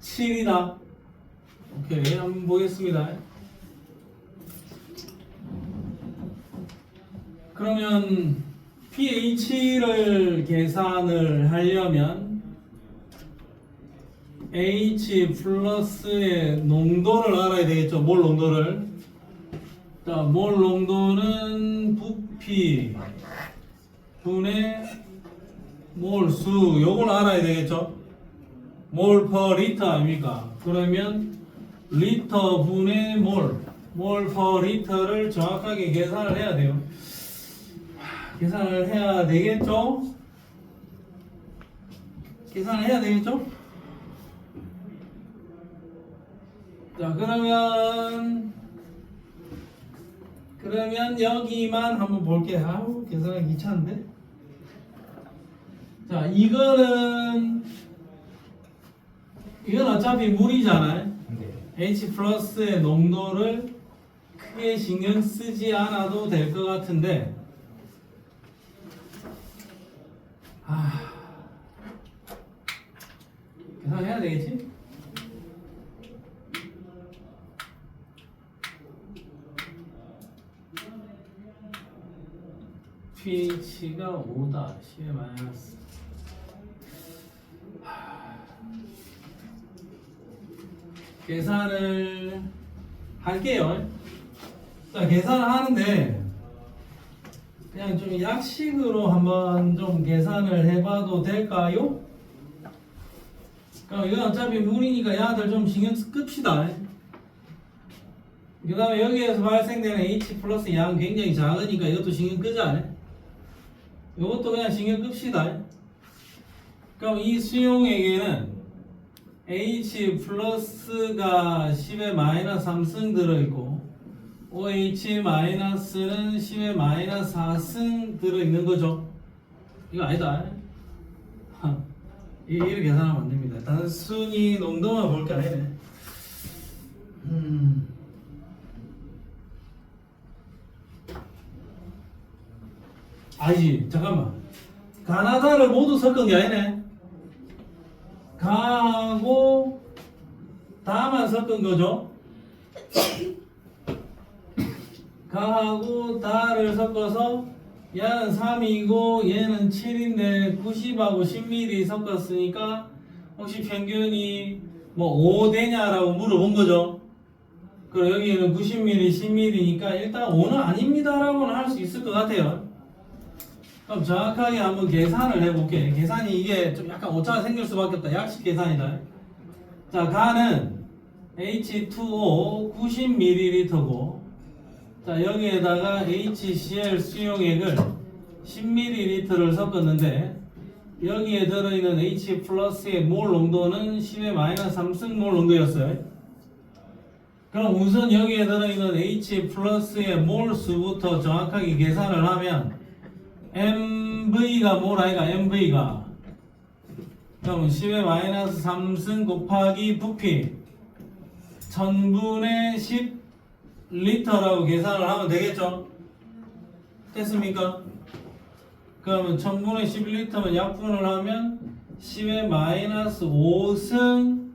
7이다. 오케이, 한번 보겠습니다. 그러면 pH를 계산을 하려면 H 플러스의 농도를 알아야 되겠죠. 몰 농도를. 자, 몰 농도는 부피 분의 몰수, 요걸 알아야 되겠죠. 몰 퍼 리터 아닙니까? 그러면 리터 분의 몰 퍼 리터를 정확하게 계산을 해야 돼요. 계산을 해야 되겠죠? 계산을 해야 되겠죠? 자, 그러면 여기만 한번 볼게요. 아우, 계산하기 귀찮은데? 자, 이건 어차피 물이잖아요. 네. H 플러스의 농도를 크게 신경 쓰지 않아도 될 것 같은데, 계산해야 되겠지? pH가 5다. 10의 마이너스. 계산을 할게요. 자, 계산을 하는데 그냥 좀 약식으로 한번 좀 계산을 해봐도 될까요? 그럼 이건 어차피 물이니까 야들 좀 신경 끕시다. 그 다음에 여기에서 발생되는 H 플러스 양 굉장히 작으니까 이것도 신경 끄자. 이것도 그냥 신경 끕시다. 그럼 이 수용액에는 H 플러스가 10의 마이너스 3승 들어있고 OH 마이너스는 10의 마이너스 4승 들어있는 거죠. 이거 아니다. 이렇게 계산하면 안 됩니다. 단순히 농도만 볼 게 아니네. 아니지, 잠깐만. 가나다를 모두 섞은 게 아니네. 가하고 다만 섞은 거죠. 가하고 다를 섞어서 얘는 3이고 얘는 7인데 90하고 10ml 섞었으니까 혹시 평균이 뭐 5 되냐라고 물어본 거죠. 그리고 여기는 90ml, 10ml니까 일단 5는 아닙니다라고는 할 수 있을 것 같아요. 그럼 정확하게 한번 계산을 해볼게. 계산이 이게 좀 약간 오차가 생길 수밖에 없다. 약식 계산이다. 자, 가는 H2O 90ml고, 자, 여기에다가 HCl 수용액을 10ml를 섞었는데, 여기에 들어있는 H 플러스의 몰 농도는 10의 마이너스 3승 몰 농도였어요. 그럼 우선 여기에 들어있는 H 플러스의 몰 수부터 정확하게 계산을 하면 MV가 뭐라니까 MV가 그러면 10의 마이너스 3승 곱하기 부피 1000분의 10리터라고 계산을 하면 되겠죠? 됐습니까? 그러면 1000분의 11리터면 약분을 하면 10의 마이너스 5승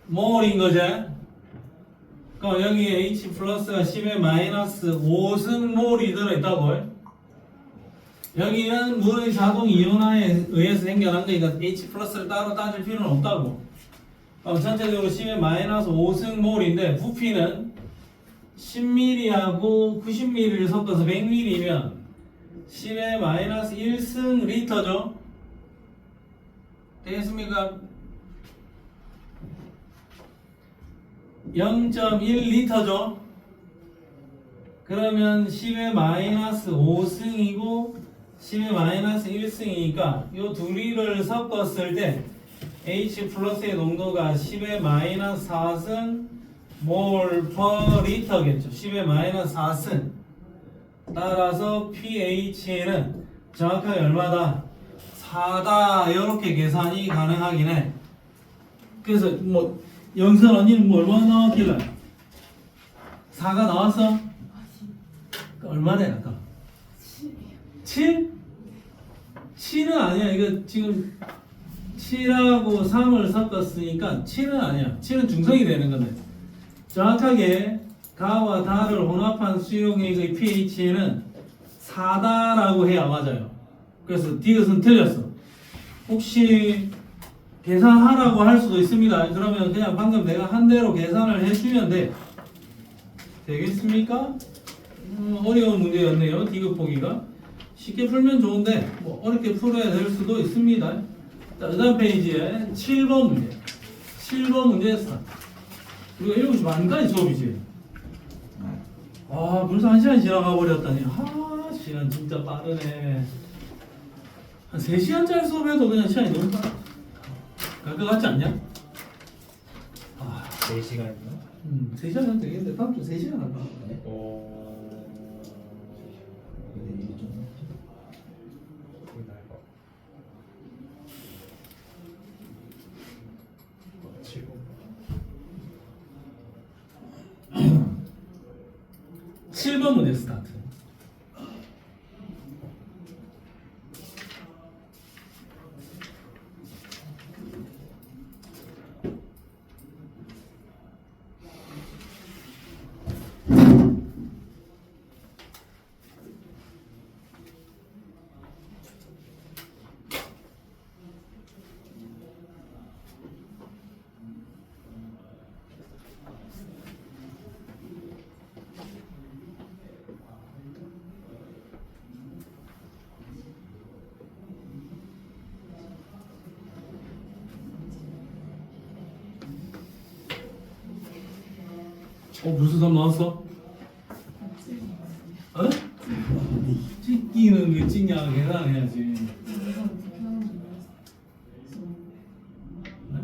몰인 거지? 그럼 여기에 H 플러스가 10의 마이너스 5승 몰이 들어있다고. 여기는 물의 자동 이온화에 의해서 생겨난 거니까 H 플러스를 따로 따질 필요는 없다고. 전체적으로 10의 마이너스 5승 몰인데 부피는 10ml하고 90ml를 섞어서 100ml면 10의 마이너스 1승 리터죠. 되겠습니까? 0.1리터죠. 그러면 10의 마이너스 5승이고 10의 마이너스 1승이니까 이 두 리를 섞었을 때 H 플러스의 농도가 10의 마이너스 4승 몰 퍼 리터겠죠. 10의 마이너스 4승. 따라서 pH는 정확하게 얼마다? 4다. 이렇게 계산이 가능하긴 해. 그래서 뭐 영선 언니는 뭐 얼마나 나왔길래? 4가 나왔어? 얼마네 아까? 7? 7은 아니야. 이거 지금 7하고 3을 섞었으니까 7은 아니야. 7은 중성이 되는 건데. 정확하게 가와 다를 혼합한 수용액의 pH는 4다라고 해야 맞아요. 그래서 디귿은 틀렸어. 혹시 계산하라고 할 수도 있습니다. 그러면 그냥 방금 내가 한 대로 계산을 해주면 돼. 되겠습니까? 어려운 문제였네요. 디귿 보기가. 쉽게 풀면 좋은데 뭐 어렵게 풀어야 될 수도 있습니다. 자, 그 다음 페이지에 7번 문제. 7번 문제였어. 이거 7시 반까지 수업이지. 아, 벌써 1시간이 지나가 버렸다니. 아, 시간 진짜 빠르네. 한 3시간짜리 수업해도 그냥 시간이 너무 빨라. 갈 것 같지 않냐? 아, 4시간이요? 3시간 하면 되겠는데 다음 주 3시간 할까? 오. 칠 번 문제 스타트. 무슨 답 나왔어? 어? 찍기는 게 찍냐 계산해야지. 네?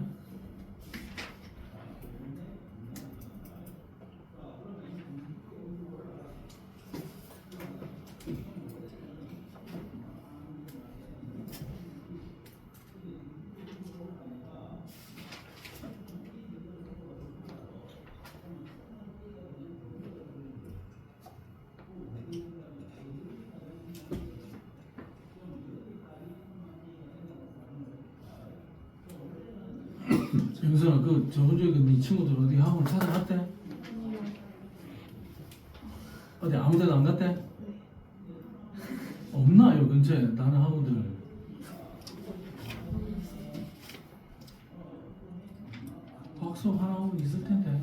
영선아, 그 저번 주에 네 친구들 어디 학원 찾아갔대? 어디 아무데도 안 갔대? 없나 요 근처에 다른 학원들? 학습 하나 하고 있을 텐데.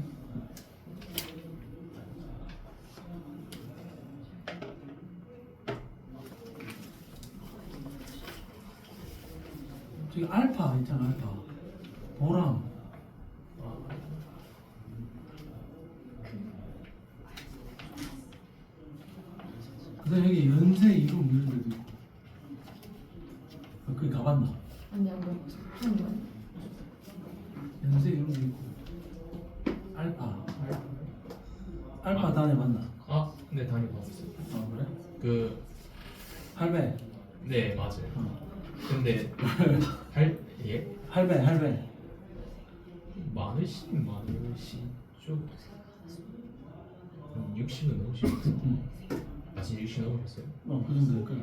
저기 알파 있잖아, 알파. 보람. 그다음 여기 연세 이름 이런 데도 있고. 거기 가봤나? 아니 안 가봤어. 처음 봐. 연세 이름도 있고. 알파 다녀봤나? 아, 네 다녀봤어요. 아 그래? 그, 할배. 네 맞아요. 어. 근데 8배. 많으시 쪽 60은 넘으셨어요? 아 지금 60 넘으셨어요? 그 정도 될 거야.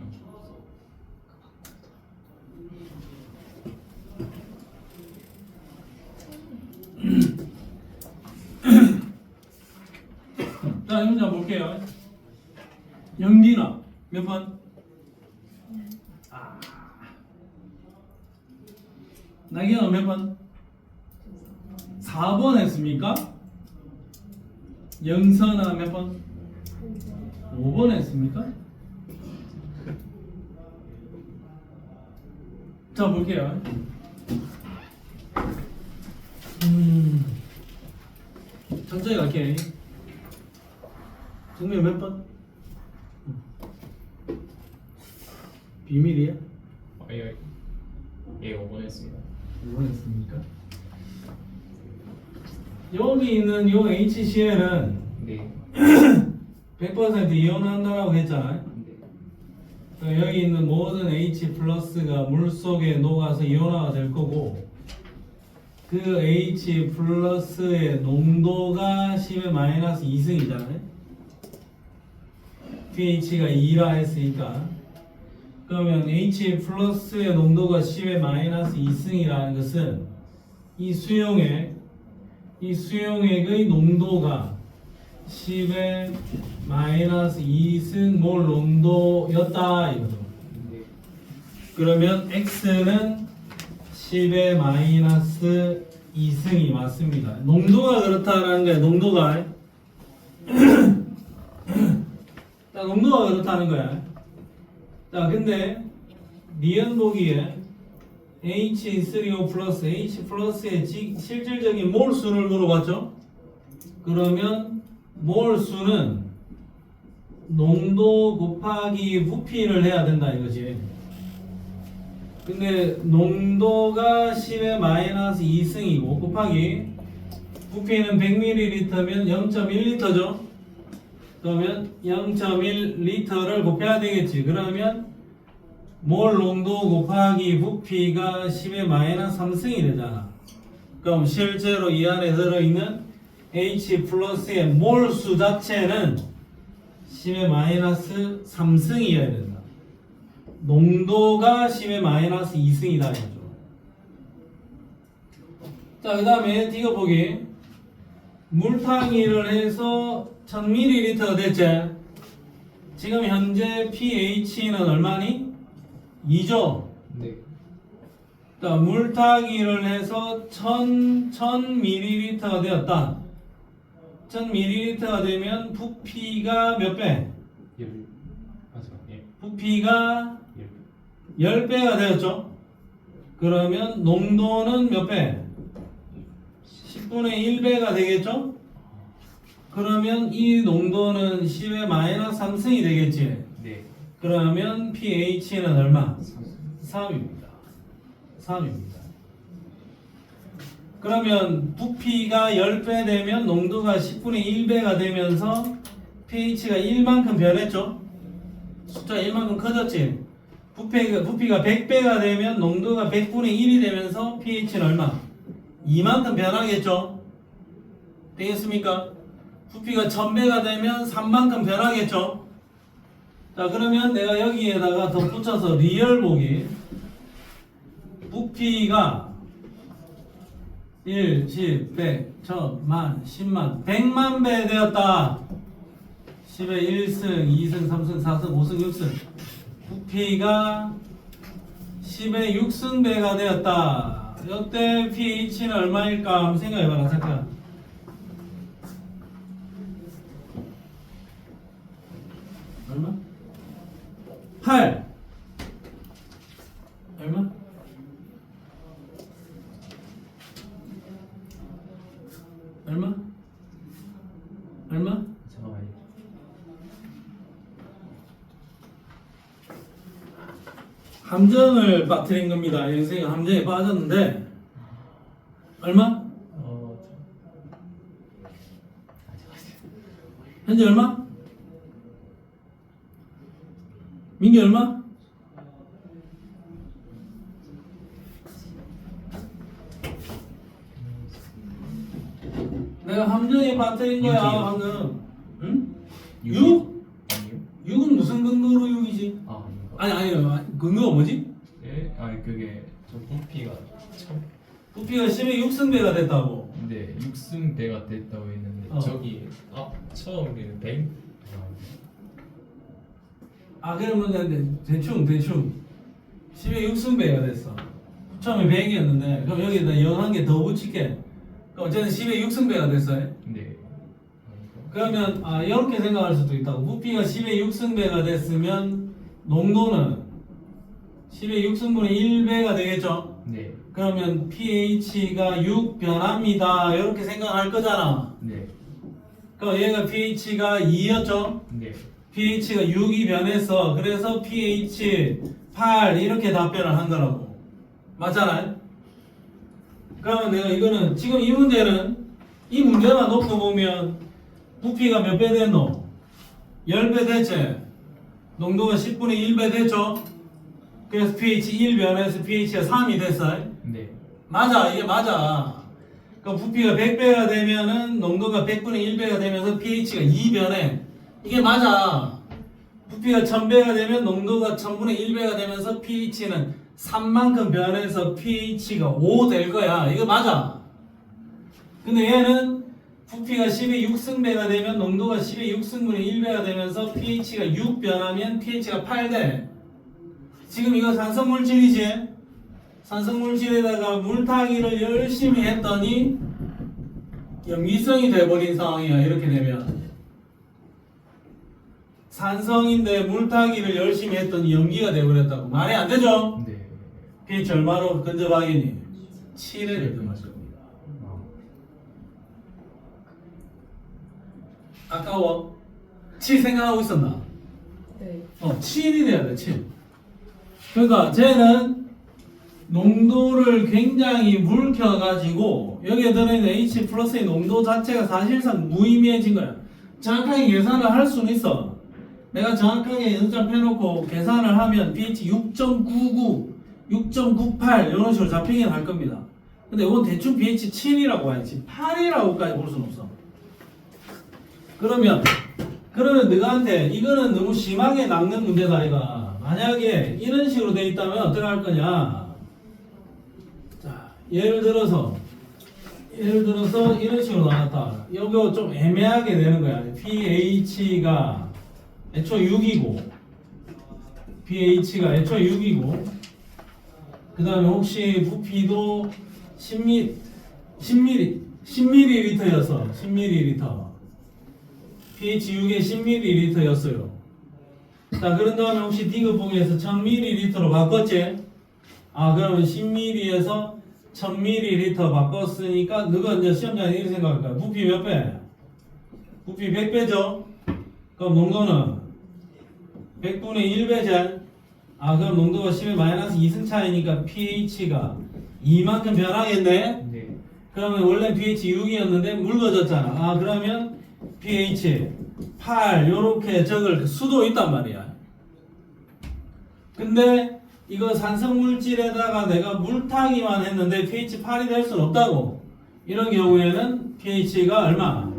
자, 이 문제 한번 볼게요. 영진아, 몇 번? 나경아 몇 번? 4번 했습니까? 영선아 몇 번? 5번 했습니까? 자 볼게요. 천천히 갈게. 정면 몇 번? 비밀이야? 예 5번 했습니다. 5번 했습니까? 여기 있는 요 HCl은 네. 100% 이온한다라고 했잖아요. 네. 그러니까 여기 있는 모든 H 플러스가 물 속에 녹아서 이온화가 될 거고, 그 H 플러스의 농도가 10의 마이너스 2승이잖아요. pH가 2라 했으니까. 그러면 H 플러스의 농도가 10의 마이너스 2승이라는 것은 이 수용액의 농도가 10의 마이너스 2승 몰 농도였다 이거죠. 네. 그러면 X는 10의 마이너스 2승이 맞습니다. 농도가 그렇다는 거야. 농도가 자, 농도가 그렇다는 거야. 자, 근데 니은 보기에 H3O 플러스 H 플러스의 실질적인 몰 수를 물어봤죠? 그러면 몰 수는 농도 곱하기 부피를 해야 된다 이거지. 근데 농도가 10의 마이너스 2승이고 곱하기 부피는 100ml면 0.1L죠. 그러면 0.1L를 곱해야 되겠지. 그러면 몰 농도 곱하기 부피가 10의 마이너스 3승이 되잖아. 그럼 실제로 이 안에 들어있는 H 플러스의 몰 수 자체는 10의 마이너스 3승이어야 된다. 농도가 10의 마이너스 2승이다 이거죠. 자, 그 다음에 이거 보기. 물탕이를 해서 1000ml가 됐지. 지금 현재 pH는 얼마니? 2죠. 네. 자, 물타기를 해서 1000ml가 되었다. 1000ml가 되면 부피가 몇 배? 맞아. 예. 부피가 예. 10배가 되었죠. 그러면 농도는 몇 배? 10분의 1배가 되겠죠? 그러면 이 농도는 10의 마이너스 3승이 되겠지. 네. 그러면 pH는 얼마? 3입니다. 3입니다. 그러면 부피가 10배 되면 농도가 10분의 1배가 되면서 pH가 1만큼 변했죠? 숫자 1만큼 커졌지? 부피가 100배가 되면 농도가 100분의 1이 되면서 pH는 얼마? 2만큼 변하겠죠? 되겠습니까? 부피가 1000배가 되면 3만큼 변하겠죠? 자, 그러면 내가 여기에다가 덧붙여서 리얼 보기. 부피가 1, 10, 100, 1000, 만, 10만, 100만 배 되었다. 10의 1승, 2승, 3승, 4승, 5승, 6승. 부피가 10의 6승 배가 되었다. 이때 pH는 얼마일까? 한번 생각해봐라. 잠깐. 얼마? 8. 얼마? 얼마? 얼마? 잠깐만요. 함정을 빠뜨린 겁니다. 선생님 함정에 빠졌는데 얼마? 현재 얼마? 민기 얼마? 내가 함정에 빠뜨린 거야 육이요. 방금. 응? 6? 6? 아니요? 6은 무슨 근거로 6이지? 아 아니 아닌가? 근거가 뭐지? 예? 아니 그게 저 부피가 참 부피가 10의 6승배가 됐다고. 근데 6승배가 됐다고 했는데 저기 처음에는 100? 아 그러면 대충 10의 6승배가 됐어. 처음에 100이었는데 그럼 여기다 0 한 개 더 붙일게. 그럼 어쨌든 10의 6승배가 됐어요. 네. 그러면 이렇게 생각할 수도 있다고. 부피가 10의 6승배가 됐으면 농도는 10의 6승분의 1배가 되겠죠. 네. 그러면 pH가 6 변합니다. 이렇게 생각할 거잖아. 네. 그럼 얘가 pH가 2였죠. 네. pH가 6이 변했어. 그래서 pH 8 이렇게 답변을 한 거라고. 맞잖아요? 그러면 내가 이거는 지금 이 문제만 놓고 보면 부피가 몇 배 됐노? 10배 됐지? 농도가 10분의 1배 됐죠? 그래서 pH 1 변해서 pH가 3이 됐어요. 네. 맞아, 이게 맞아. 그럼 부피가 100배가 되면은 농도가 100분의 1배가 되면서 pH가 2 변해. 이게 맞아. 부피가 1000배가 되면 농도가 1000분의 1배가 되면서 pH는 3만큼 변해서 pH가 5 될 거야. 이거 맞아. 근데 얘는 부피가 10의 6승배가 되면 농도가 10의 6승분의 1배가 되면서 pH가 6 변하면 pH가 8 돼. 지금 이거 산성물질이지? 산성물질에다가 물타기를 열심히 했더니 염기성이 돼버린 상황이야. 이렇게 되면 산성인데 물타기를 열심히 했더니 염기가 돼버렸다고. 말이 안 되죠? 네. pH 얼마로 근접하겠니? 7을 근접할 겁니다. 아까워? 7 생각하고 있었나? 네. 7이 돼야 돼, 7. 그러니까 쟤는 농도를 굉장히 묽혀가지고 여기에 들어있는 H 플러스의 농도 자체가 사실상 무의미해진 거야. 정확하게 계산을 할 수는 있어. 내가 정확하게 연습장 펴놓고 계산을 하면 pH 6.99, 6.98 이런 식으로 잡히긴 할 겁니다. 근데 이건 대충 pH 7이라고 봐야지 8이라고까지 볼 수는 없어. 그러면 너한테 이거는 너무 심하게 낚는 문제다 이거. 만약에 이런 식으로 돼 있다면 어떻게 할 거냐? 자, 예를 들어서 이런 식으로 나왔다. 이거 좀 애매하게 되는 거야. pH가 애초 6이고 pH가 애초 6이고 그 다음에 혹시 부피도 10ml였어. 10ml. pH 6에 10ml였어요. 자, 그런 다음에 혹시 디귿봉에서 1000ml로 바꿨지? 그러면 10ml에서 1000ml 바꿨으니까 너가 이제 시험장에 이렇게 생각할 거야. 부피 몇 배? 부피 100배죠? 그럼 농도는 100분의 1배죠? 그럼 농도가 10의 마이너스 2승 차이니까 pH가 2만큼 변하겠네? 네. 그러면 원래 pH 6이었는데 묽어졌잖아. 그러면 pH 8 요렇게 적을 수도 있단 말이야. 근데 이거 산성물질에다가 내가 물타기만 했는데 pH 8이 될 수는 없다고. 이런 경우에는 pH가 얼마?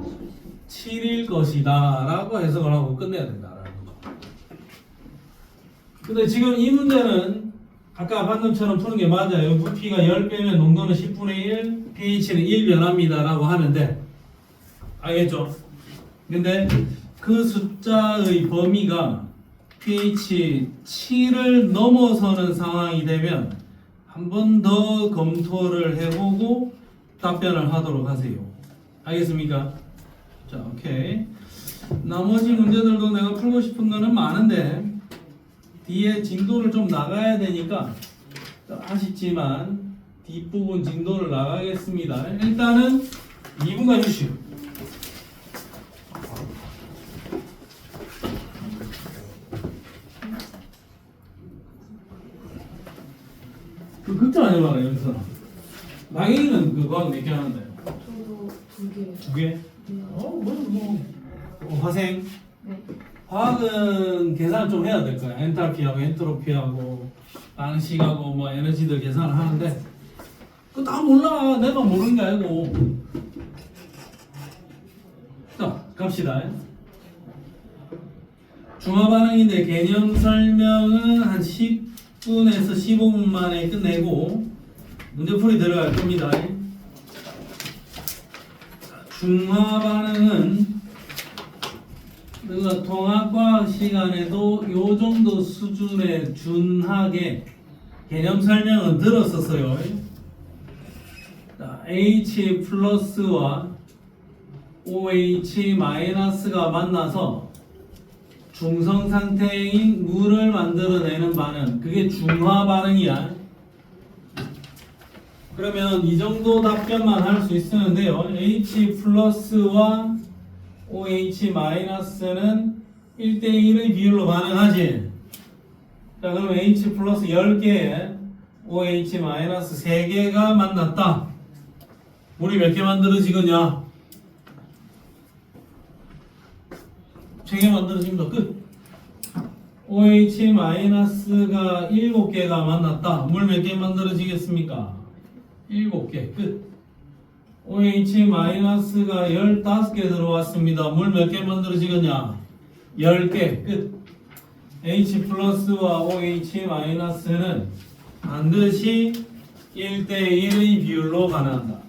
7일 것이다 라고 해석을 하고 끝내야 된다라는 거죠. 근데 지금 이 문제는 아까 방금처럼 푸는 게 맞아요. 부피가 10배면 농도는 10분의 1, pH는 1 변합니다 라고 하면 돼. 알겠죠? 근데 그 숫자의 범위가 pH 7을 넘어서는 상황이 되면 한 번 더 검토를 해보고 답변을 하도록 하세요. 알겠습니까? 자, 오케이. 나머지 문제들도 내가 풀고 싶은 거는 많은데 뒤에 진도를 좀 나가야 되니까 아쉽지만 뒷부분 진도를 나가겠습니다. 일단은 2분간 휴식. 그 걱정 안 해봐라 여기서. 나경이는 그 과학 몇 개 하는데? 저도 2개. 2개? 화생? 네. 화학은 계산을 좀 해야 될 거야. 엔탈피하고 엔트로피하고 방식하고 뭐 에너지들 계산을 하는데 그거 다 몰라. 내가 모르는 게 아니고 갑시다. 중화반응인데 개념 설명은 한 10분에서 15분 만에 끝내고 문제풀이 들어갈 겁니다. 중화반응은 우리가 통합과학 시간에도 요 정도 수준에 준하게 개념 설명은 들었었어요. H 플러스와 OH 마이너스가 만나서 중성 상태인 물을 만들어내는 반응, 그게 중화 반응이야. 그러면 이 정도 답변만 할 수 있었는데요. H 플러스와 OH 마이너스는 1대1의 비율로 반응하지. 자, 그럼 H 플러스 10개에 OH 마이너스 3개가 만났다. 물이 몇 개 만들어지겠냐? 3개 만들어집니다. 끝. OH 마이너스가 7개가 만났다. 물 몇 개 만들어지겠습니까? 7개. 끝. OH 마이너스가 15개 들어왔습니다. 물 몇 개 만들어지겠냐? 10개. 끝. H 플러스와 OH 마이너스는 반드시 1대1의 비율로 반응한다.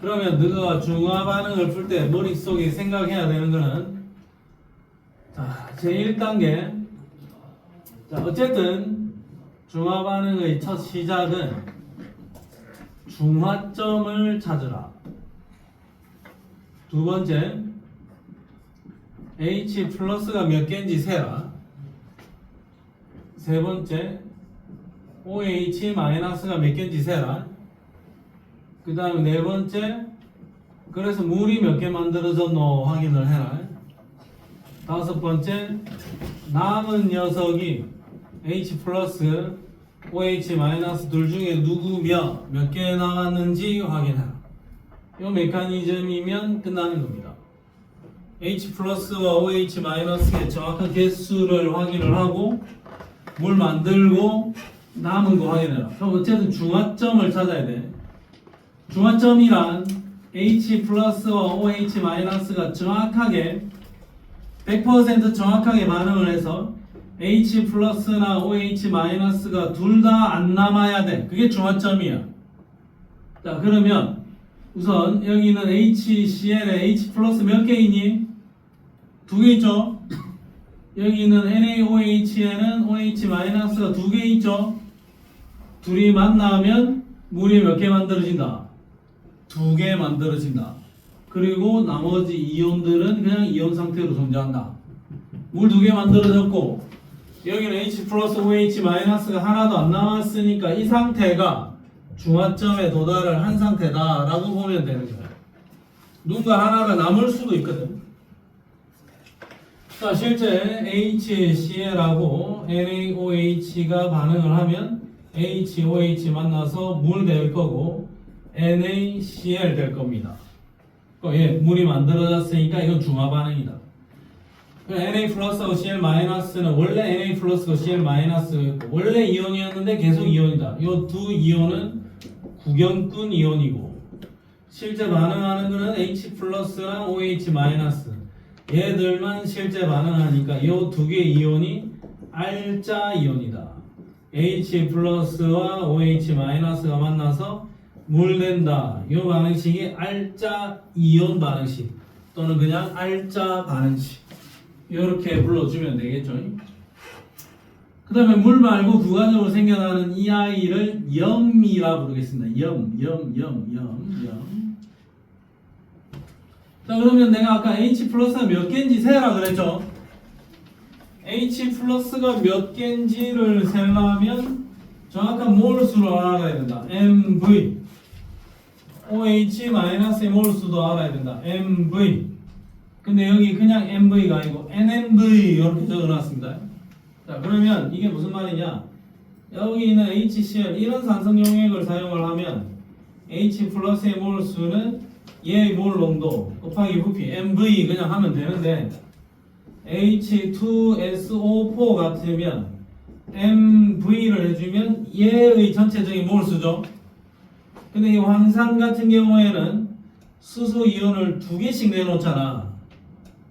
그러면 너가 중화 반응을 풀 때 머릿속에 생각해야 되는 거는 자, 제1단계. 자, 어쨌든 중화 반응의 첫 시작은 중화점을 찾으라. 두 번째, H 플러스가 몇 개인지 세라. 세 번째, OH 마이너스가 몇 개인지 세라. 그 다음에 네 번째, 그래서 물이 몇 개 만들어졌노 확인을 해라. 다섯 번째, 남은 녀석이 H 플러스 OH 마이너스 둘 중에 누구며 몇 개 나왔는지 확인해라. 이 메커니즘이면 끝나는 겁니다. H 플러스와 OH 마이너스의 정확한 개수를 확인을 하고 물 만들고 남은 거 확인해라. 그럼 어쨌든 중화점을 찾아야 돼. 중화점이란 H 플러스와 OH 마이너스가 정확하게 100% 정확하게 반응을 해서 H 플러스나 OH 마이너스가 둘 다 안 남아야 돼. 그게 중화점이야. 자, 그러면 우선 여기는 HCl에 H 플러스 몇 개 있니? 2개 있죠? 여기는 NaOH에는 OH 마이너스가 2개 있죠? 둘이 만나면 물이 몇 개 만들어진다? 2개 만들어진다. 그리고 나머지 이온들은 그냥 이온 상태로 존재한다. 물 2개 만들어졌고 여기는 H 플러스 OH 마이너스가 하나도 안 남았으니까 이 상태가 중화점에 도달을 한 상태다 라고 보면 되는 거야. 누군가 하나가 남을 수도 있거든. 자, 실제 HCl하고 NaOH가 반응을 하면 HOH 만나서 물 될 거고 NaCl 될 겁니다. 예, 물이 만들어졌으니까 이건 중화 반응이다. Na 플러스하고 Cl 마이너스는 원래 Na 플러스고 Cl 마이너스였고 원래 이온이었는데 계속 이온이다. 이 두 이온은 구경꾼 이온이고 실제 반응하는 거는 H 플러스랑 OH 마이너스 얘들만 실제 반응하니까 이 두 개 이온이 알짜 이온이다. H 플러스와 OH 마이너스가 만나서 물 된다. 이 반응식이 알짜 이온 반응식 또는 그냥 알짜 반응식 이렇게 불러주면 되겠죠. 그 다음에 물 말고 부가적으로 생겨나는 이 아이를 염이라 부르겠습니다. 염. 자, 그러면 내가 아까 H 플러스가 몇 개인지 세라 그랬죠. H 플러스가 몇 개인지를 세려면 정확한 몰수를 알아야 된다. MV. OH 마이너스의 몰수도 알아야 된다. MV. 근데 여기 그냥 MV가 아니고 NMV 이렇게 적어놨습니다. 자, 그러면 이게 무슨 말이냐? 여기 있는 HCl 이런 산성 용액을 사용을 하면 H 플러스의 몰수는 얘의 몰 농도 곱하기 부피 MV 그냥 하면 되는데 H2SO4 같으면 MV를 해주면 얘의 전체적인 몰수죠. 근데 이 황산 같은 경우에는 수소 이온을 2개씩 내놓잖아.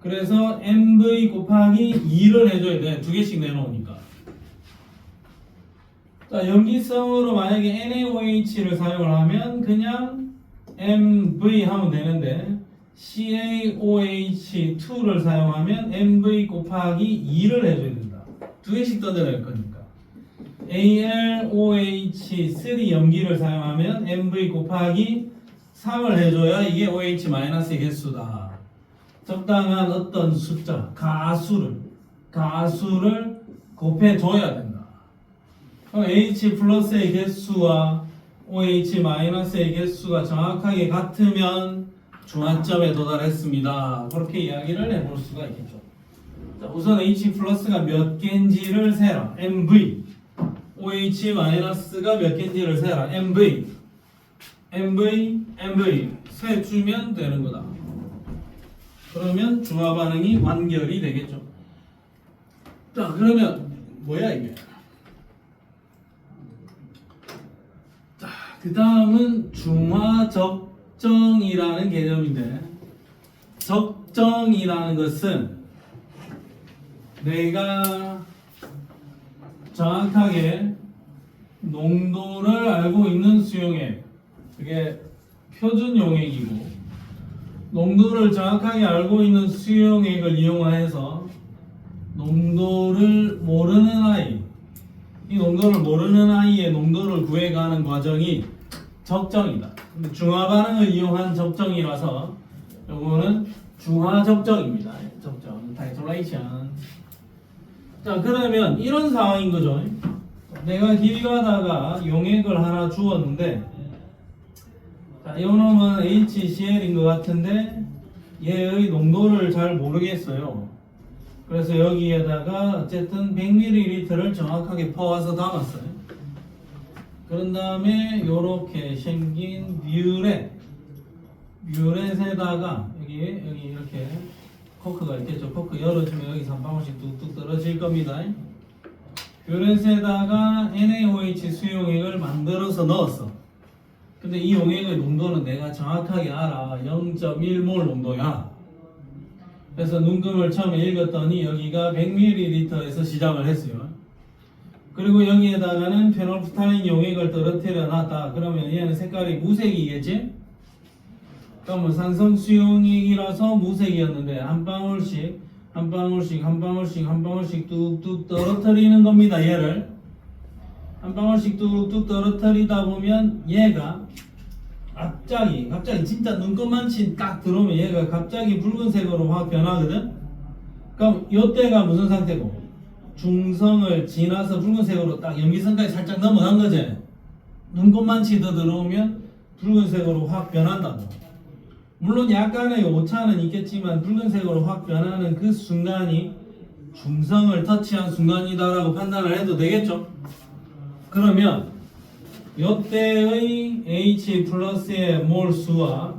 그래서 MV 곱하기 2를 해줘야 돼. 두 개씩 내놓으니까. 자, 염기성으로 만약에 NaOH를 사용을 하면 그냥 MV 하면 되는데 CaOH2를 사용하면 MV 곱하기 2를 해줘야 된다. 두 개씩 던져낼 거니까. AlOH3 염기를 사용하면 MV 곱하기 3을 해줘야 이게 OH-의 개수다. 적당한 어떤 숫자, 가수를 곱해줘야 된다. 그럼 H 플러스의 개수와 OH-의 개수가 정확하게 같으면 중화점에 도달했습니다. 그렇게 이야기를 해볼 수가 있겠죠. 자, 우선 H 플러스가 몇 개인지를 세라. MV. OH-가 몇 개인지를 세라. MV. 세주면 되는 거다. 그러면 중화 반응이 완결이 되겠죠. 자, 그러면 뭐야 이게? 자, 그 다음은 중화 적정이라는 개념인데, 적정이라는 것은 내가 정확하게 농도를 알고 있는 수용액, 그게 표준 용액이고, 농도를 정확하게 알고 있는 수용액을 이용해서 농도를 모르는 아이, 이 농도를 모르는 아이의 농도를 구해가는 과정이 적정이다. 근데 중화 반응을 이용한 적정이라서 요거는 중화 적정입니다. 적정, 타이트레이션. 자, 그러면 이런 상황인 거죠. 내가 길 가다가 용액을 하나 주었는데, 자, 이 놈은 HCl인 것 같은데 얘의 농도를 잘 모르겠어요. 그래서 여기에다가 어쨌든 100ml를 정확하게 퍼와서 담았어요. 그런 다음에 요렇게 생긴 뷰렛에다가 여기 이렇게 코크가 있겠죠. 코크 열어주면 여기서 한 방울씩 뚝뚝 떨어질 겁니다. 뷰렛에다가 NaOH 수용액을 만들어서 넣었어. 근데 이 용액의 농도는 내가 정확하게 알아. 0.1몰 농도야. 그래서 눈금을 처음에 읽었더니 여기가 100ml에서 시작을 했어요. 그리고 여기에다가는 페놀프탈린 용액을 떨어뜨려 놨다. 그러면 얘는 색깔이 무색이겠지? 그러면 산성 수용액이라서 무색이었는데 한 방울씩 뚝뚝 떨어뜨리는 겁니다. 얘를 한 방울씩 뚝뚝 떨어뜨리다 보면 얘가 갑자기 진짜 눈곱만치 딱 들어오면 얘가 갑자기 붉은색으로 확 변하거든. 그럼 이때가 무슨 상태고? 중성을 지나서 붉은색으로 딱 염기성까지 살짝 넘어간 거지. 눈곱만치 더 들어오면 붉은색으로 확 변한다고. 물론 약간의 오차는 있겠지만 붉은색으로 확 변하는 그 순간이 중성을 터치한 순간이다라고 판단을 해도 되겠죠. 그러면 이때의 H 플러스의 몰수와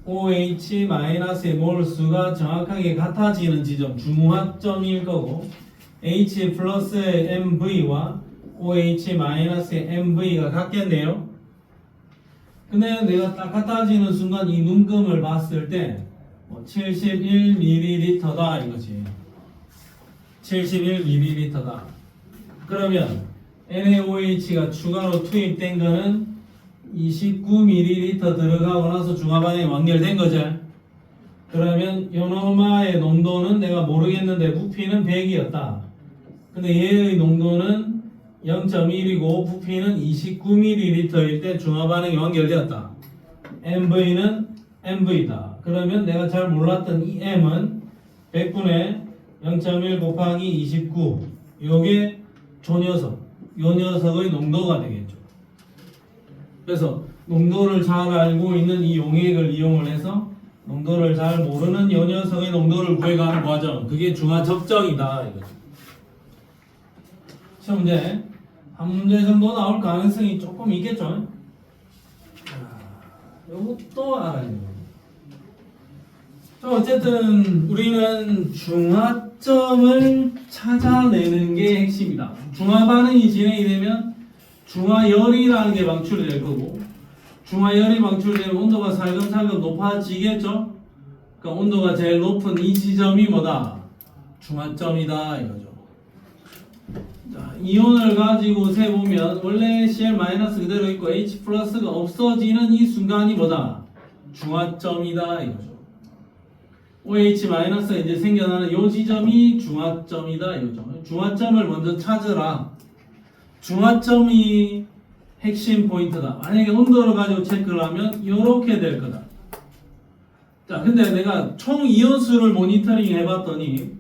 OH 마이너스의 몰수가 정확하게 같아지는 지점, 중화점일 거고, H 플러스의 MV와 OH 마이너스의 MV가 같겠네요. 근데 내가 딱 같아지는 순간 이 눈금을 봤을 때 71ml다 이거지. 71ml다. 그러면 NaOH가 추가로 투입된 거는 29ml 들어가고 나서 중화반응이 완결된 거죠. 그러면 요노마의 농도는 내가 모르겠는데 부피는 100이었다. 근데 얘의 농도는 0.1이고 부피는 29ml일 때 중화반응이 완결되었다. MV는 MV다. 그러면 내가 잘 몰랐던 이 M은 100분의 0.1 곱하기 29. 요게 요 녀석의 농도가 되겠죠. 그래서 농도를 잘 알고 있는 이 용액을 이용을 해서 농도를 잘 모르는 요 녀석의 농도를 구해가는 과정, 그게 중화 적정이다 이거죠. 시험 문제 한 문제 정도 나올 가능성이 조금 있겠죠. 이것도 알아야 돼요. 어쨌든 우리는 중화점을 찾아내는 게 핵심이다. 중화 반응이 진행이 되면 중화열이라는 게 방출이 될 거고, 중화열이 방출되면 온도가 살금살금 높아지겠죠. 그러니까 온도가 제일 높은 이 지점이 뭐다? 중화점이다 이거죠. 자, 이온을 가지고 세보면 원래 Cl- 그대로 있고 H 플러스가 없어지는 이 순간이 뭐다? 중화점이다 이거죠. OH- 이제 생겨나는 이 지점이 중화점이다 이거죠. 중화점을 먼저 찾으라. 중화점이 핵심 포인트다. 만약에 온도를 가지고 체크를 하면 이렇게 될 거다. 자, 근데 내가 총 이온수를 모니터링 해봤더니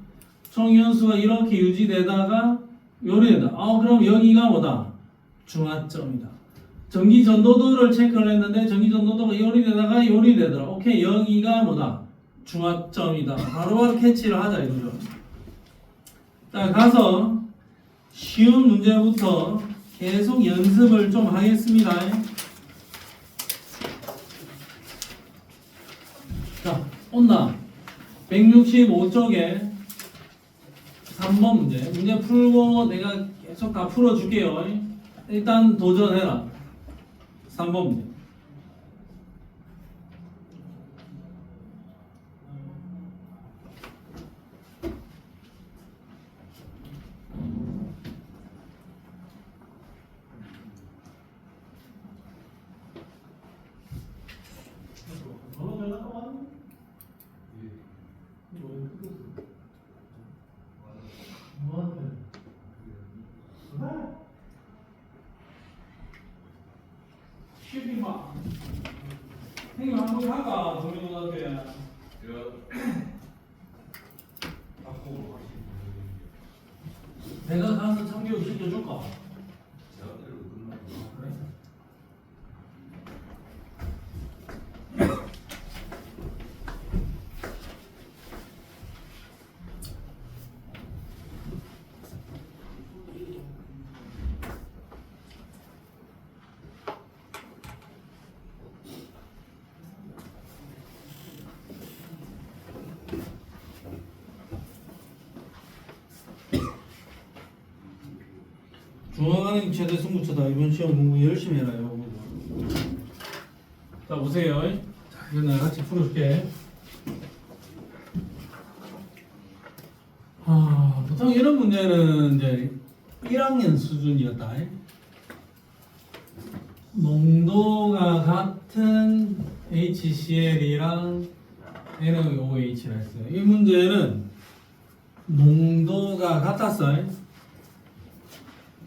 총 이온수가 이렇게 유지되다가 요리 된다. 그럼 여기가 뭐다? 중화점이다. 전기 전도도를 체크를 했는데 전기 전도도가 요리 되다가 요리 되더라. 오케이, 여기가 뭐다? 중화점이다. 바로바로 캐치를 하자 이거죠. 자, 가서 쉬운 문제부터 계속 연습을 좀 하겠습니다. 자, 온다. 165쪽에 3번 문제 풀고 내가 계속 다 풀어줄게요. 일단 도전해라. 3번 문제. 형님 한번 할까? 동료분한테 내가 가서 참교육 시켜줄까? 중앙하는 최대 승부처다. 이번 시험 공부 열심히 해라. 이거. 자, 보세요. 자, 이거 내가 같이 풀어줄게. 보통 이런 문제는 이제 1학년 수준이었다. 농도가 같은 HCl이랑 NaOH라 했어요. 이 문제는 농도가 같았어요.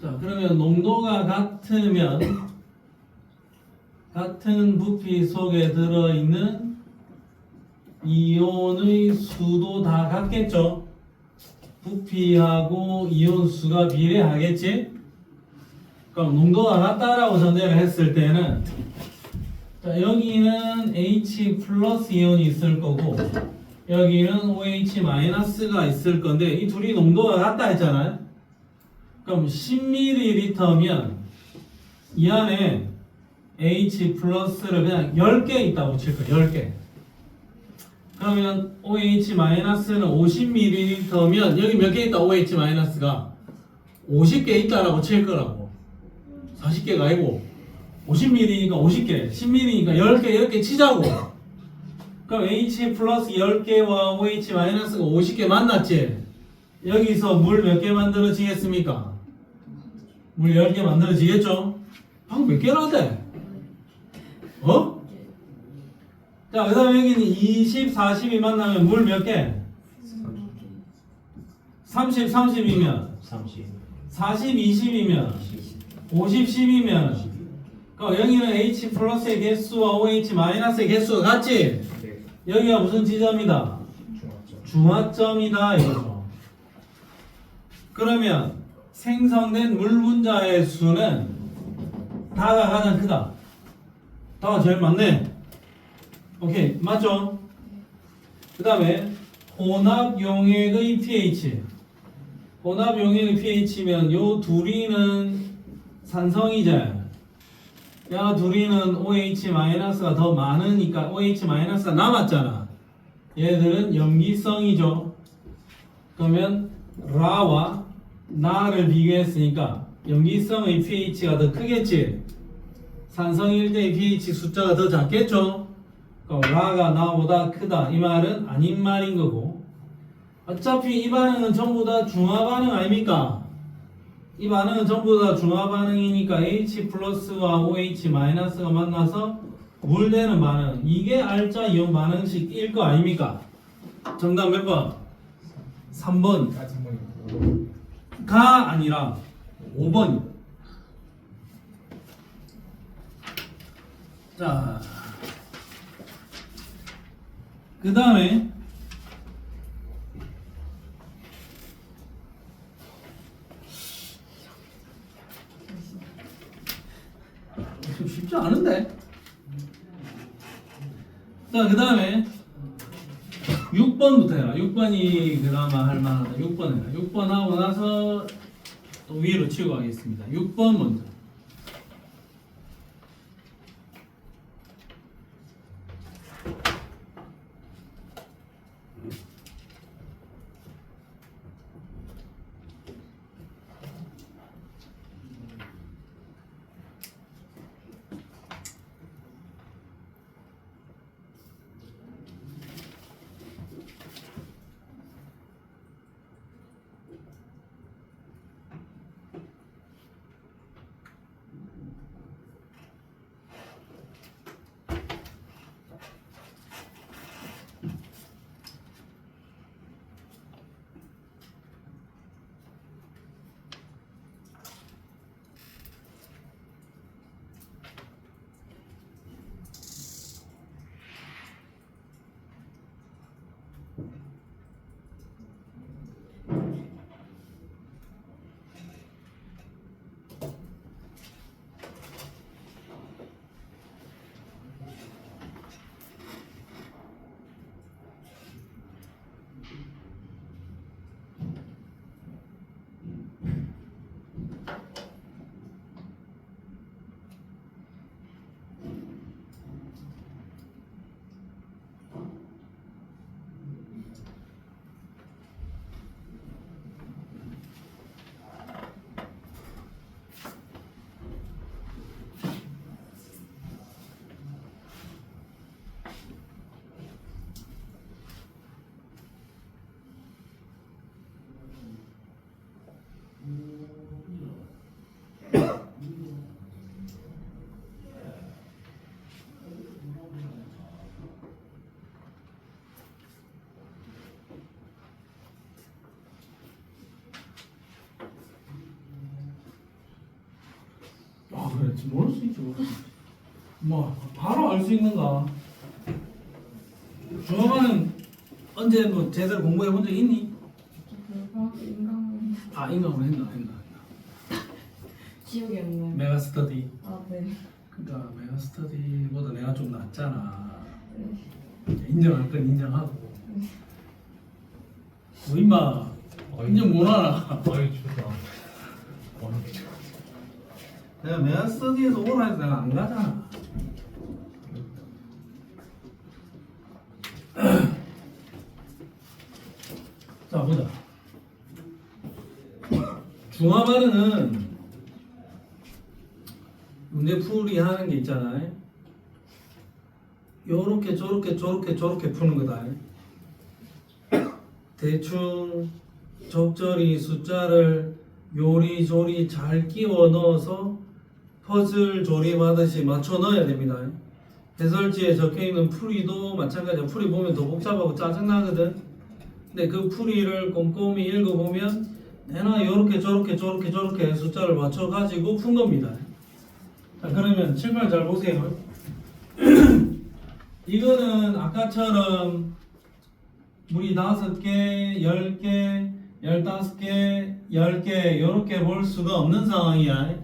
자, 그러면 농도가 같으면 같은 부피 속에 들어있는 이온의 수도 다 같겠죠? 부피하고 이온 수가 비례하겠지? 그럼 농도가 같다라고 전제를 했을 때는 자, 여기는 H 플러스 이온이 있을 거고 여기는 OH 마이너스가 있을 건데 이 둘이 농도가 같다 했잖아요? 그럼 10ml면 이 안에 H 플러스를 그냥 10개 있다고 칠 거예요. 10개. 그러면 OH 마이너스는 50ml면 여기 몇 개 있다? OH 마이너스가 50개 있다라고 칠 거라고. 40개가 아니고 50ml니까 50개, 10ml니까 10개 치자고. 그럼 H 플러스 10개와 OH 마이너스가 50개 만났지? 여기서 물 몇 개 만들어지겠습니까? 물 10개 만들어지겠죠? 방 몇 개나 돼? 어? 자, 그 다음에 여기는 20, 40이 만나면 물 몇 개? 30, 30이면 40, 20이면 50, 10이면 그러니까 여기는 H 플러스의 개수와 OH 마이너스의 개수가 같지? 여기가 무슨 지점이다? 중화점이다 이거죠. 그러면 생성된 물 분자의 수는 다가 가장 크다. 다가 제일 많네. 오케이, 맞죠? 그 다음에 혼합 용액의 pH. 혼합 용액의 pH면 요 둘이는 산성이제. 야 둘이는 OH-가 더 많으니까 OH-가 남았잖아. 얘들은 염기성이죠. 그러면 라와 나를 비교했으니까 염기성의 pH가 더 크겠지. 산성일 때의 pH 숫자가 더 작겠죠. 그러니까 라가 나보다 크다 이 말은 아닌 말인 거고 어차피 이 반응은 전부 다 중화 반응 아닙니까? 이 반응은 전부 다 중화 반응이니까 H 플러스와 OH 마이너스가 만나서 물 되는 반응 이게 알짜 이온 반응식일 거 아닙니까? 정답 몇 번? 3번 가 아니라 5번. 자, 그 다음에 좀 쉽지 않은데? 자, 그 다음에 6번부터 해라. 6번이 그나마 할만하다. 6번 해라. 6번 하고 나서 또 위로 치고 가겠습니다. 6번 먼저. 그래, 모를 수 있지, 모를 수 있지. 뭐, 바로 알 수 있는가? 중화반응 언제 뭐 제대로 공부해 본 적 있니? 인강 아, 인강으로 했나. 기억이 안 나요. 메가스터디. 아, 네. 그러니까 메가스터디보다 내가 좀 낫잖아. 네. 인정할 건 인정하고. 뭐 임마, 인정 못하나? 아유 좋다. 내가 메가스터디에서 오라 해서 내가 안 가잖아. 자, 보자. 중화반응은 문제풀이 하는 게 있잖아요. 요렇게 저렇게 푸는 거다. 대충 적절히 숫자를 요리조리 잘 끼워 넣어서 퍼즐 조립하듯이 맞춰 넣어야 됩니다. 해설지에 적혀있는 풀이도 마찬가지야. 풀이 보면 더 복잡하고 짜증나거든. 근데 그 풀이를 꼼꼼히 읽어보면 내나 요렇게 저렇게 숫자를 맞춰가지고 푼 겁니다. 자, 그러면 칠판 잘 보세요. 이거는 아까처럼 물이 5개, 10개, 15개, 10개 이렇게 볼 수가 없는 상황이야.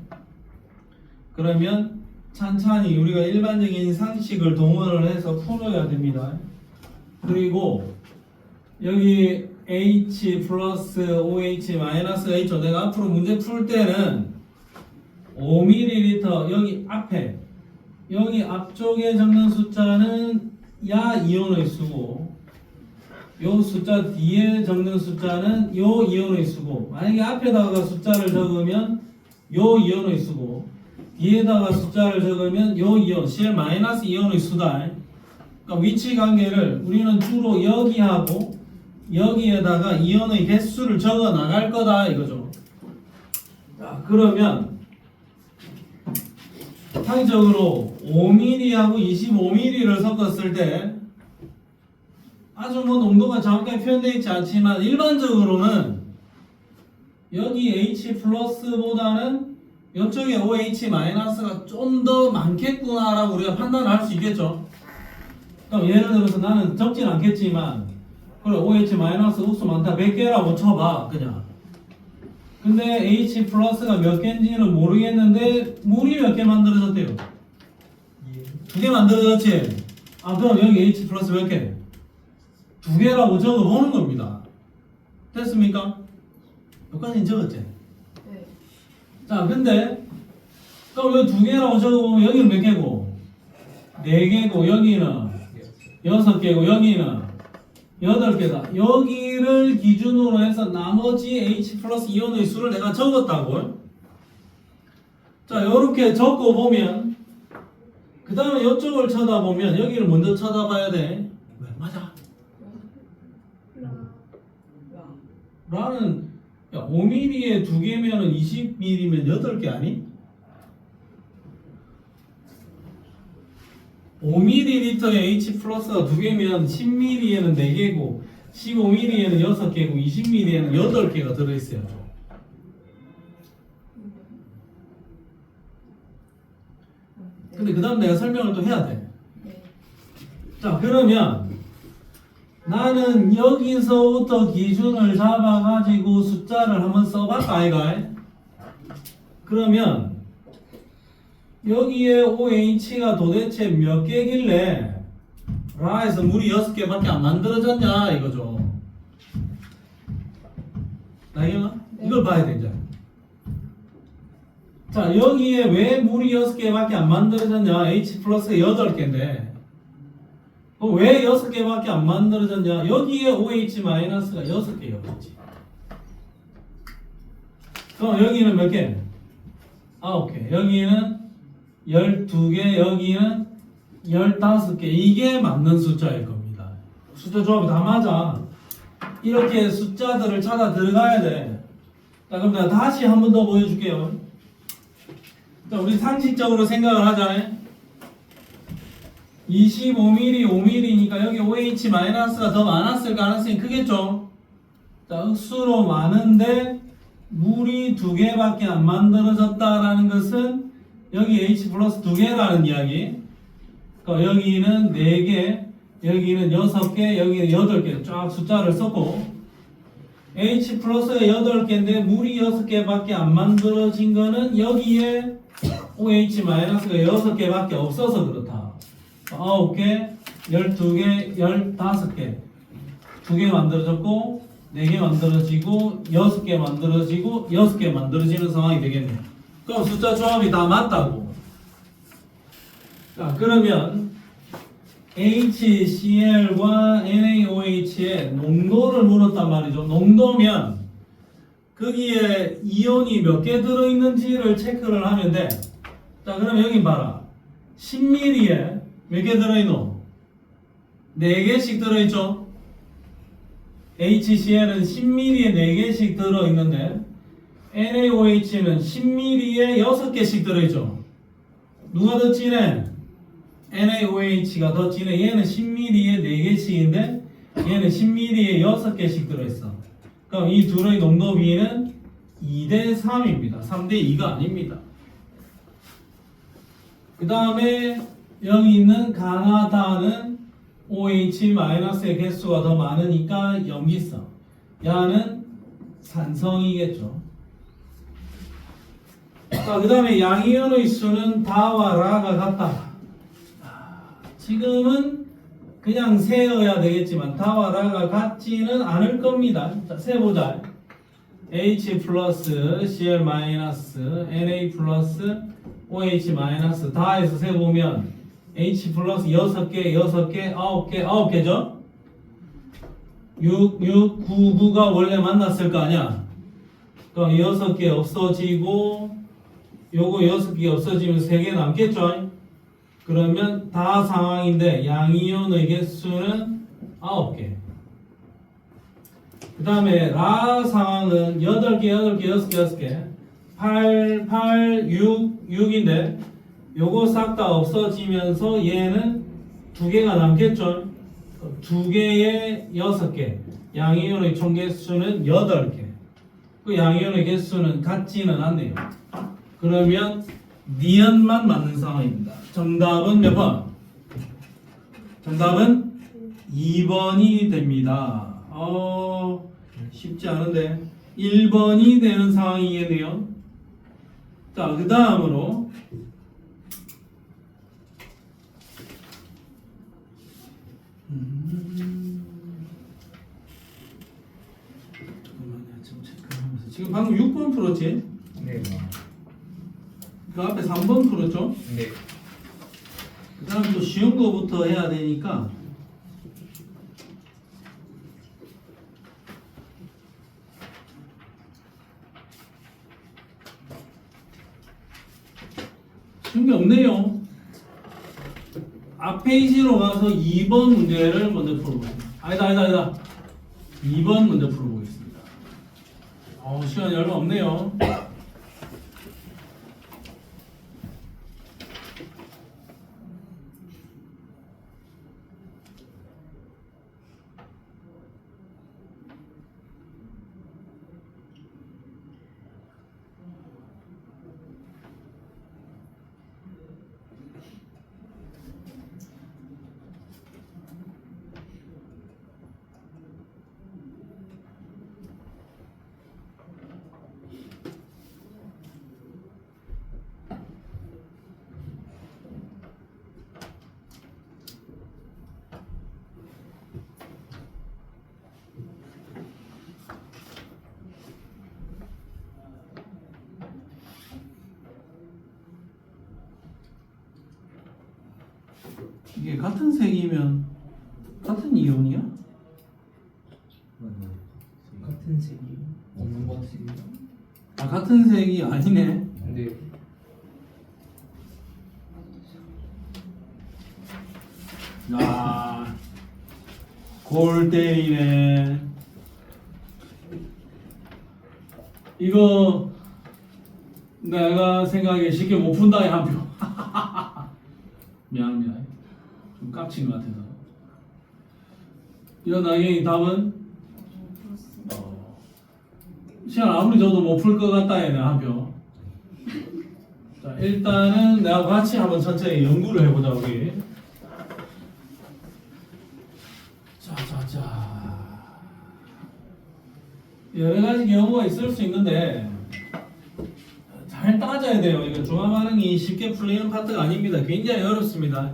그러면 찬찬히 우리가 일반적인 상식을 동원을 해서 풀어야 됩니다. 그리고 여기 H 플러스 OH 마이너스 H 내가 앞으로 문제 풀 때는 5ml 여기 앞쪽에 적는 숫자는 야 이온의 수고 요 숫자 뒤에 적는 숫자는 요 이온의 수고 만약에 앞에다가 숫자를 적으면 요 이온의 수고 뒤에다가 숫자를 적으면 요 이온 CL 마이너스 이온의 수다. 그러니까 위치 관계를 우리는 주로 여기하고 여기에다가 이온의 개수를 적어 나갈 거다 이거죠. 자, 그러면 상적으로 5mm하고 25mm를 섞었을 때 아주 뭐 농도가 정확하게 표현되어 있지 않지만 일반적으로는 여기 H 플러스보다는 이쪽에 OH 마이너스가 좀 더 많겠구나라고 우리가 판단을 할 수 있겠죠. 그럼 예를 들어서 나는 적진 않겠지만 그래 OH 마이너스 흡수 많다 100개라고 쳐봐 그냥. 근데 H 플러스가 몇 개인지는 모르겠는데 물이 몇 개 만들어졌대요. 2개 만들어졌지. 아 그럼 여기 H 플러스 몇 개? 2개라고 적어보는 겁니다. 됐습니까? 여기까지는 적었지? 네. 자 근데 그럼 여기 2개라고 적어보면 여기는 몇 개고? 4개고 여기는 6개고 여기는 8개다. 여기를 기준으로 해서 나머지 H 플러스 이온의 수를 내가 적었다고요. 자 이렇게 적어보면 그 다음에 이쪽을 쳐다보면 여기를 먼저 쳐다봐야 돼. 왜? 맞아. 라는 야 5mm에 2개면은 20mm면 8개 아니? 5ml의 H 플러스가 2개면 10ml에는 4개고 15ml에는 6개고 20ml에는 8개가 들어있어요. 근데 그 다음 내가 설명을 또 해야 돼. 네. 자 그러면 나는 여기서부터 기준을 잡아가지고 숫자를 한번 써봤다 아이가. 그러면 여기에 OH가 도대체 몇 개길래 라에서 물이 6개밖에 안 만들어졌냐 이거죠. 나경아? 네. 이걸 이걸 봐야 되죠. 자 여기에 왜 물이 6개밖에 안 만들어졌냐. H 플러스가 8개인데 왜 6개밖에 안 만들어졌냐. 여기에 OH 마이너스가 6개였지. 그럼 여기는 몇 개? 9개. 여기는 12개, 여기는 15개. 이게 맞는 숫자일 겁니다. 숫자 조합이 다 맞아. 이렇게 숫자들을 찾아 들어가야 돼. 자, 그럼 내가 다시 한 번 더 보여줄게요. 자, 우리 상식적으로 생각을 하자. 25mm, 5mm니까 여기 OH 마이너스가 더 많았을 가능성이 크겠죠? 자, 억수로 많은데 물이 2개밖에 안 만들어졌다라는 것은 여기 H 플러스 2개라는 이야기. 그러니까 여기는 4개, 여기는 6개, 여기는 8개 쫙 숫자를 썼고 H 플러스가 8개인데 물이 6개밖에 안 만들어진 거는 여기에 OH 마이너스가 6개밖에 없어서 그렇다. 9개, 12개, 15개 2개 만들어졌고 4개 만들어지고 6개 만들어지고 6개 만들어지는 상황이 되겠네요. 그럼 숫자 조합이 다 맞다고. 자 그러면 HCl과 NaOH의 농도를 물었단 말이죠. 농도면 거기에 이온이 몇 개 들어있는지를 체크를 하면 돼. 자 그럼 여기 봐라. 10ml에 몇 개 들어있노? 4개씩 들어있죠? HCl은 10ml에 4개씩 들어있는데 NaOH는 10ml에 6개씩 들어있죠? 누가 더 진해? NaOH가 더 진해. 얘는 10ml에 4개씩인데 얘는 10ml에 6개씩 들어있어. 그럼 이 둘의 농도 비는 2대3입니다. 3대2가 아닙니다. 그 다음에 여기 있는 강하다는 OH-의 개수가 더 많으니까 염기성. 야는 산성이겠죠. 자, 그 다음에 양이온의 수는 다와 라가 같다. 지금은 그냥 세어야 되겠지만 다와 라가 같지는 않을 겁니다. 자, 세보자. H 플러스 Cl 마이너스 Na 플러스 OH 마이너스 다에서 세보면 H 플러스 6개, 6개, 9개, 9개죠? 6, 9, 9가 원래 만났을 거 아니야? 그럼 6개 없어지고 요거 6개 없어지면 3개 남겠죠? 그러면 다 상황인데 양이온의 개수는 9개. 그 다음에 라 상황은 8개, 8개, 6개, 6개. 8, 8, 6, 6인데 요거 싹 다 없어지면서 얘는 2개가 남겠죠. 2개에 6개. 양이온의 총 개수는 8개. 그 양이온의 개수는 같지는 않네요. 그러면 니은만 맞는 상황입니다. 정답은 몇 번? 정답은 2번이 됩니다. 쉽지 않은데 1번이 되는 상황이겠네요. 자, 그 다음으로 잠깐만요. 지금 체크하면서 지금 방금 6번 풀었지? 네. 그 앞에 3번 풀었죠? 네. 그 다음 또 쉬운 거부터 해야 되니까 쉬운 게 없네요. 앞 페이지로 가서 2번 문제를 먼저 풀어보겠습니다. 아니다. 2번 먼저 풀어보겠습니다. 시간이 얼마 없네요. 이게 같은 색이면 같은 이온이야? 같은 색이 없는 것 같습니다. 아, 같은 색이 아니네. 네. 야, 골 때리네. 이거 내가 생각에 쉽게 못 푼다 한 표. 미안. 좀 깝친 것 같아서. 이런 나경이 답은 시간 아무리 줘도 못 풀 것 같다 얘네 한 표. 자, 일단은 내가 같이 한번 천천히 연구를 해보자 우리. 자. 여러 가지 경우가 있을 수 있는데 잘 따져야 돼요. 이거 중화 반응이 쉽게 풀리는 파트가 아닙니다. 굉장히 어렵습니다.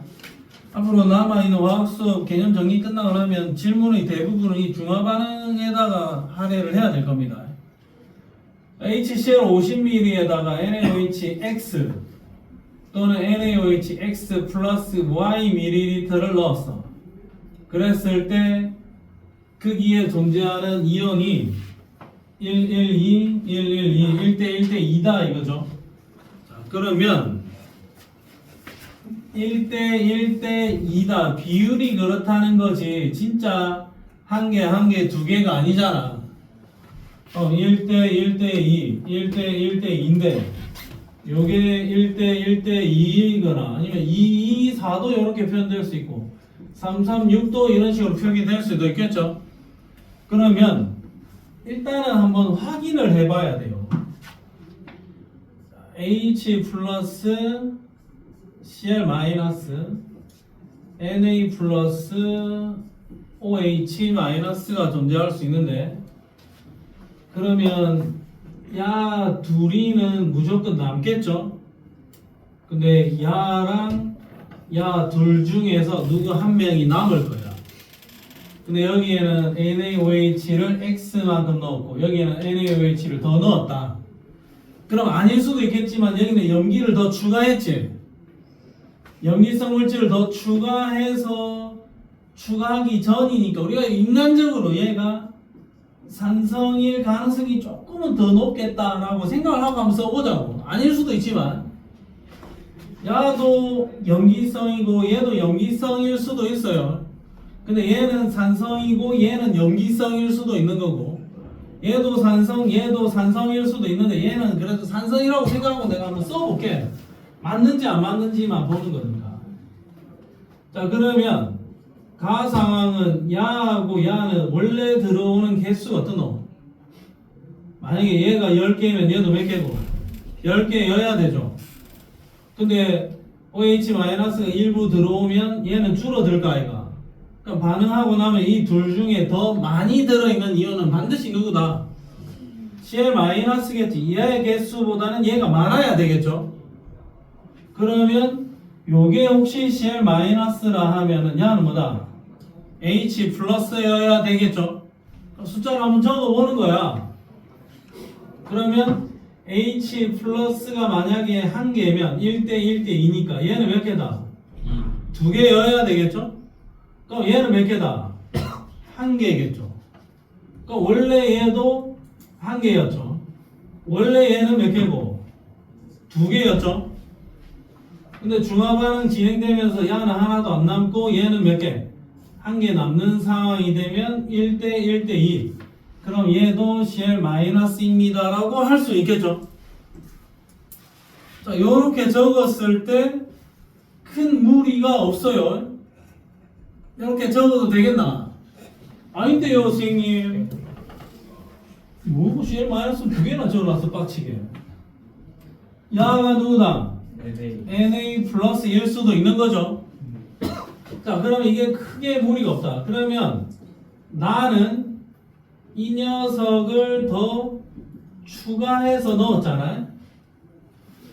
앞으로 남아있는 화학 수업 개념 정리 끝나고 나면 질문의 대부분은 이 중화 반응에다가 할애를 해야 될 겁니다. HCl 50ml에다가 NaOH 또는 NaOH 플러스 Y ml를 넣었어. 그랬을 때 크기에 존재하는 이온이 112, 112, 1대 1대 2다 이거죠. 자, 그러면 1대 1대 2다. 비율이 그렇다는 거지. 진짜 한 개, 두 개가 아니잖아. 1대 1대 2, 1대 1대 2인데 요게 1대 1대 2이거나 아니면 2, 2, 4도 이렇게 표현될 수 있고 3, 3, 6도 이런 식으로 표기될 수도 있겠죠. 그러면 일단은 한번 확인을 해봐야 돼요. H 플러스 Cl 마이너스 Na 플러스 OH 마이너스가 존재할 수 있는데 그러면 야 둘이는 무조건 남겠죠. 근데 야랑 야 둘 중에서 누구 한 명이 남을 거야. 근데 여기에는 NaOH를 X만큼 넣었고 여기에는 NaOH를 더 넣었다. 그럼 아닐 수도 있겠지만 여기는 염기를 더 추가했지. 염기성 물질을 더 추가해서 추가하기 전이니까 우리가 인간적으로 얘가 산성일 가능성이 조금은 더 높겠다라고 생각을 하고 한번 써보자고. 아닐 수도 있지만 야도 염기성이고 얘도 염기성일 수도 있어요. 근데 얘는 산성이고 얘는 염기성일 수도 있는 거고, 얘도 산성, 얘도 산성일 수도 있는데 얘는 그래도 산성이라고 생각하고 내가 한번 써볼게. 맞는지 안 맞는지만 보는 겁니다. 자, 그러면 가 상황은 야하고 야는 원래 들어오는 개수가 어떠노? 만약에 얘가 10개면 얘도 몇 개고? 10개여야 되죠. 근데 OH-가 일부 들어오면 얘는 줄어들까 아이가? 그럼 반응하고 나면 이 둘 중에 더 많이 들어있는 이온은 반드시 누구다? Cl-겠지. 얘의 개수보다는 얘가 많아야 되겠죠. 그러면 요게 혹시 Cl-라 하면은 야는 뭐다? H 플러스여야 되겠죠. 숫자를 한번 적어보는 거야. 그러면 H 플러스가 만약에 한 개면 1대 1대 2니까 얘는 몇 개다? 2개여야 되겠죠? 그럼 얘는 몇 개다? 한 개겠죠. 그럼 원래 얘도 한 개였죠. 원래 얘는 몇 개고? 2개였죠. 근데 중화반응 진행되면서 야는 하나도 안 남고 얘는 몇 개? 한 개 남는 상황이 되면 1대 1대 2. 그럼 얘도 Cl-입니다 라고 할 수 있겠죠. 자, 요렇게 적었을 때 큰 무리가 없어요. 이렇게 적어도 되겠나? 아닌데요, 선생님. 뭐고 Cl-두 개나 적어놨어, 빡치게. 야가 누구다? Na 플러스일 수도 있는 거죠. 자, 그러면 이게 크게 무리가 없다. 그러면 나는 이 녀석을 더 추가해서 넣었잖아요.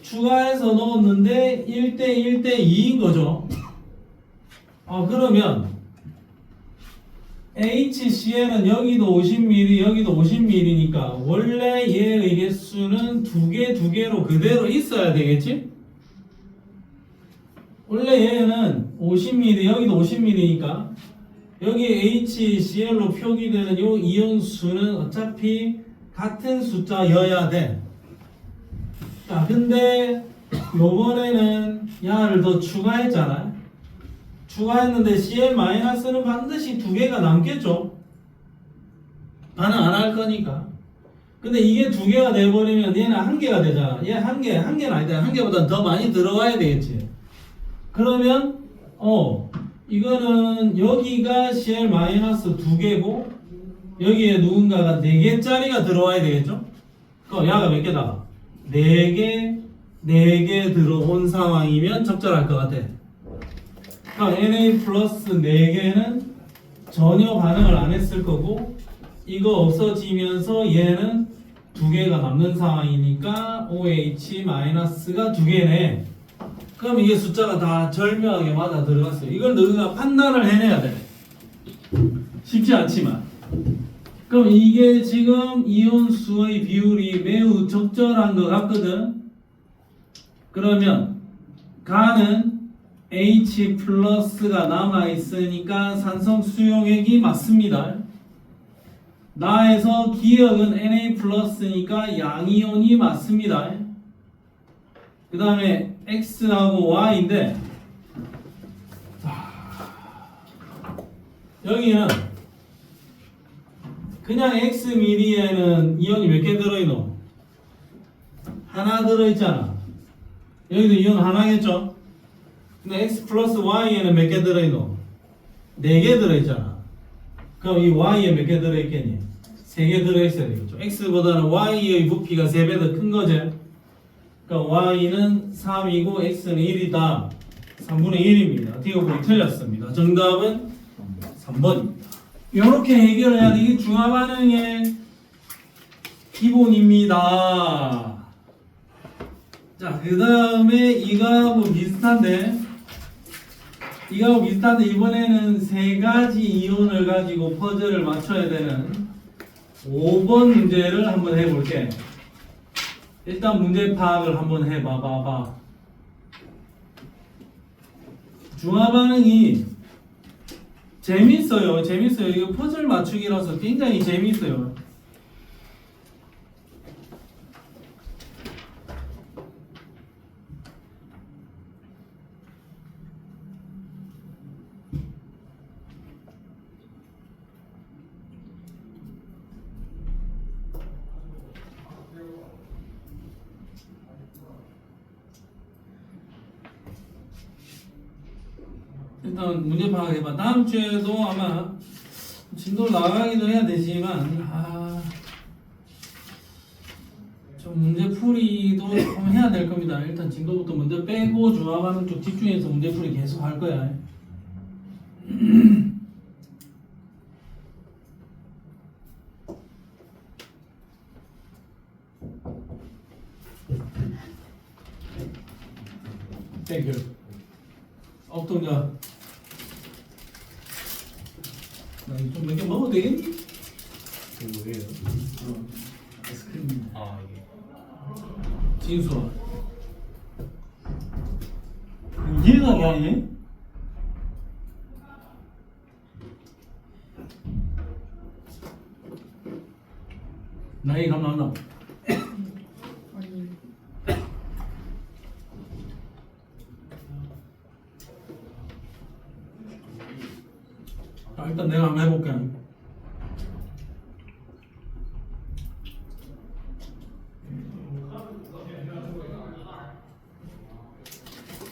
추가해서 넣었는데 1대 1대 2인 거죠. 그러면 HCl은 여기도 50ml, 여기도 50ml니까 원래 얘의 개수는 두 개로 그대로 있어야 되겠지? 원래 얘는 50ml, 여기도 50ml니까 여기 HCl로 표기되는 요 이온 수는 어차피 같은 숫자여야 돼. 자, 근데 요번에는 야를 더 추가했잖아. 추가했는데 Cl-는 반드시 2개가 남겠죠. 반응 안 할 거니까. 근데 이게 2개가 돼버리면 얘는 1개가 되잖아. 얘 1개는 아니다. 1개보다 더 많이 들어와야 되겠지. 그러면 이거는 여기가 Cl-2개고 여기에 누군가가 4개짜리가 들어와야 되겠죠? 그럼 야가 몇 개다? 4개 들어온 상황이면 적절할 것 같아. 그럼 Na 플러스 4개는 전혀 반응을 안 했을 거고 이거 없어지면서 얘는 2개가 남는 상황이니까 OH-가 2개네. 그럼 이게 숫자가 다 절묘하게 맞아 들어갔어요. 이걸 너희가 판단을 해내야 돼. 쉽지 않지만. 그럼 이게 지금 이온수의 비율이 매우 적절한 것 같거든. 그러면 가는 H 플러스가 남아있으니까 산성 수용액이 맞습니다. 나에서 기억은 Na 플러스니까 양이온이 맞습니다. 그 다음에 X하고 Y인데 여기는 그냥 X미리에는 이온이 몇 개 들어있노? 하나 들어있잖아. 여기도 이온 하나겠죠? 근데 X 플러스 Y에는 몇 개 들어있노? 4개 들어있잖아. 그럼 이 Y에 몇 개 들어있겠니? 3개 들어있어야 되겠죠. X보다는 Y의 부피가 3배 더 큰 거지. 그러니까 Y는 3이고 X는 1이다. 3분의 1입니다. 디오글이 틀렸습니다. 정답은 3번입니다. 이렇게 해결해야 돼. 이게 중화반응의 기본입니다. 자, 그 다음에 이거하고 비슷한데 이번에는 3가지 이온을 가지고 퍼즐을 맞춰야 되는 5번 문제를 한번 해볼게. 일단 문제 파악을 한번 해봐봐. 중화반응이 재밌어요. 이거 퍼즐 맞추기라서 굉장히 재밌어요. 일단 문제 파악해봐. 다음 주에도 아마 진도 나가기도 해야 되지만 좀 문제 풀이도 좀 해야 될 겁니다. 일단 진도부터 먼저 빼고 조합하는 쪽 집중해서 문제 풀이 계속 할 거야. 땡큐. 엉뚱자. 나 좀 몇 개 먹어도 되겠니? 이거 뭐예요? 아이스크림. 아 이게 진수아. 이해가 게 아니네? 나이 가만 아니 일단 내가 한번 해볼게.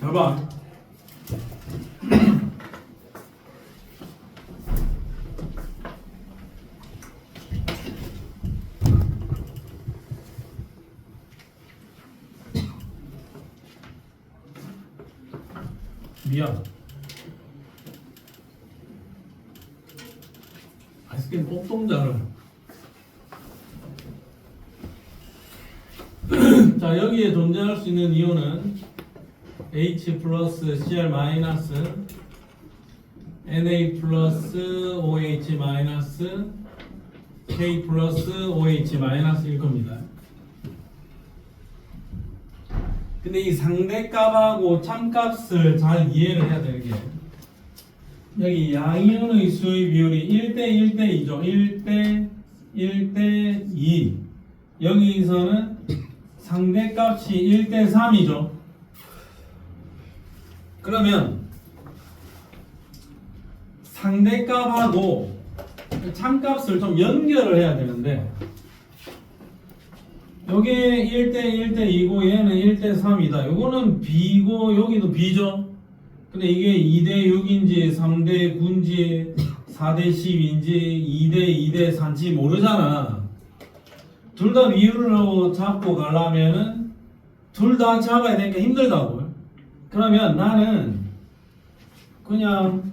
잘 봐. 미안. 아이스크림 꼭동자를. 자, 여기에 존재할 수 있는 이온은 H 플러스 Cl 마이너스 Na 플러스 OH 마이너스 K 플러스 OH 마이너스일 겁니다. 근데 이 상대값하고 참값을 잘 이해를 해야 되는 게 여기 양이온의 수의 비율이 1대 1대 2죠. 1대 1대 2. 여기서는 상대값이 1대 3이죠. 그러면 상대값하고 참값을 좀 연결을 해야 되는데 요게 1대 1대 2고 얘는 1대 3이다. 요거는 B고 여기도 B죠. 근데 이게 2대 6인지 3대 9인지 4대 10인지 2대 2대 3인지 모르잖아. 둘 다 비율로 잡고 가려면은 둘 다 잡아야 되니까 힘들다고. 그러면 나는 그냥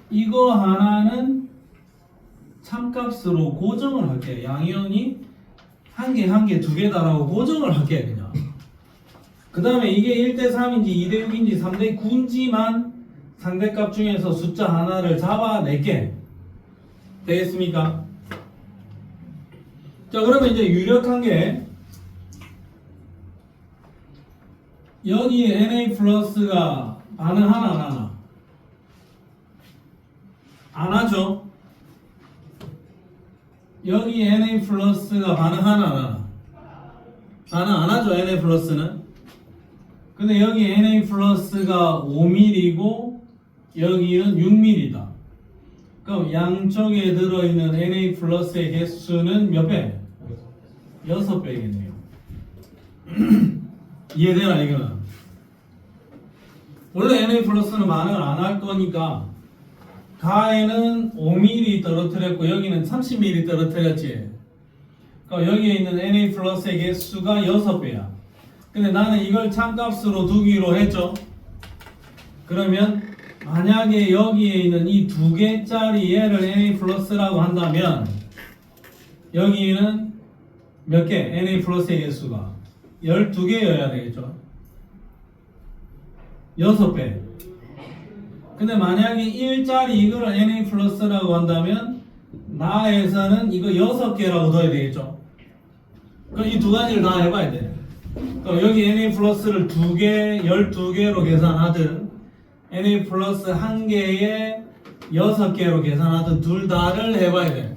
이거 하나는 참값으로 고정을 할게. 양이온이 한 개, 한 개, 두 개다라고 고정을 할게, 그냥. 그 다음에 이게 1대 3인지 2대 6인지 3대 9인지만 상대값 중에서 숫자 하나를 잡아낼게. 되겠습니까? 자, 그러면 이제 유력한 게 여기 Na 플러스가 반응하나 안 하나? 안 하죠? 여기 Na 플러스가 반응하나 안 하나? 반응 안 하죠, Na 플러스는? 근데 여기 Na 플러스가 5mm고 여기는 6mm다. 그럼 양쪽에 들어있는 Na 플러스의 개수는 몇 배? 6배겠네요. 이해되나 이거는? 원래 Na 플러스는 반응을 안 할 거니까 가에는 5mm 떨어뜨렸고 여기는 30mm 떨어뜨렸지. 그러니까 여기에 있는 Na 플러스의 개수가 6배야. 근데 나는 이걸 참값으로 두기로 했죠. 그러면 만약에 여기에 있는 이 두 개짜리 얘를 Na 플러스라고 한다면 여기는 몇 개? Na 플러스의 개수가 12개여야 되겠죠. 6배. 근데 만약에 1짜리 이거를 Na 플러스라고 한다면 나에서는 이거 6개라고 넣어야 되겠죠. 그럼 이 두 가지를 다 해봐야 돼. 그럼 여기 Na 플러스를 2개, 12개로 계산하든 Na 플러스 1개에 6개로 계산하든 둘 다를 해봐야 돼.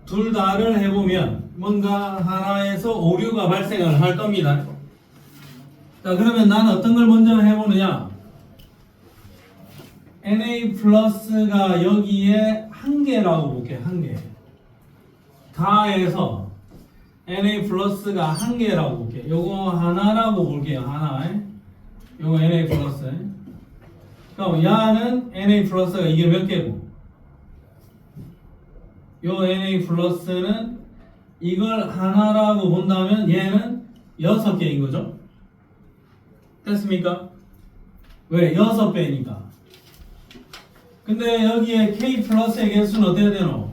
둘 다를 해보면 뭔가 하나에서 오류가 발생을 할 겁니다. 자, 그러면 나는 어떤 걸 먼저 해보느냐? Na 플러스가 여기에 1개라고 볼게. 1개. 다해서 Na 플러스가 1개라고 볼게. 요거 하나라고 볼게요. 하나. 요거 Na 플러스. 그럼 야는 Na 플러스가 이게 몇 개고 요 Na 플러스는 이걸 하나라고 본다면 얘는 6개인 거죠. 됐습니까? 왜? 6배니까. 근데 여기에 K 플러스의 개수는 어떻게 되노?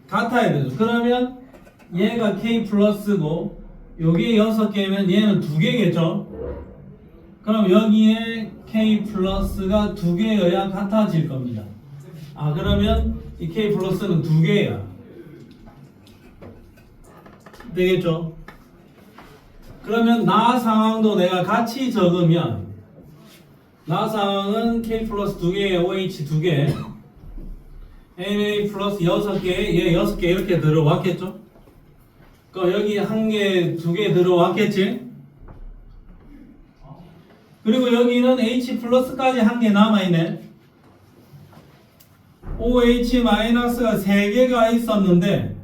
같아야 되죠. 그러면 얘가 K 플러스고 요게 6개면 얘는 2개겠죠? 그럼 여기에 K 플러스가 2개여야 같아질 겁니다. 아, 그러면 이 K 플러스는 2개야. 되겠죠? 그러면 나 상황도 내가 같이 적으면 나 상황은 K 플러스 2개에 OH 2개 Na 플러스 6개 얘 6개 이렇게 들어왔겠죠? 그럼 여기 1개, 2개 들어왔겠지? 그리고 여기는 H 플러스까지 1개 남아있네. OH 마이너스가 3개가 있었는데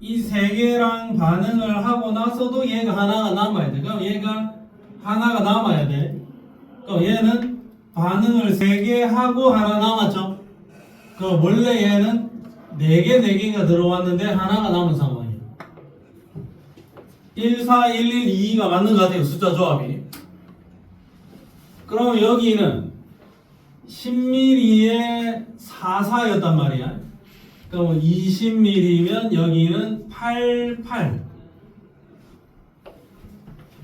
이 3개랑 반응을 하고 나서도 얘가 하나가 남아야 돼. 그럼 얘가 하나가 남아야 돼. 그럼 얘는 반응을 3개 하고 하나 남았죠. 그럼 원래 얘는 4개가 들어왔는데 하나가 남은 상황이에요. 1, 4, 1, 1, 2가 맞는 것 같아요. 숫자 조합이. 그럼 여기는 10mm에 4, 4였단 말이야. 그럼 20mm면 여기는 8, 8.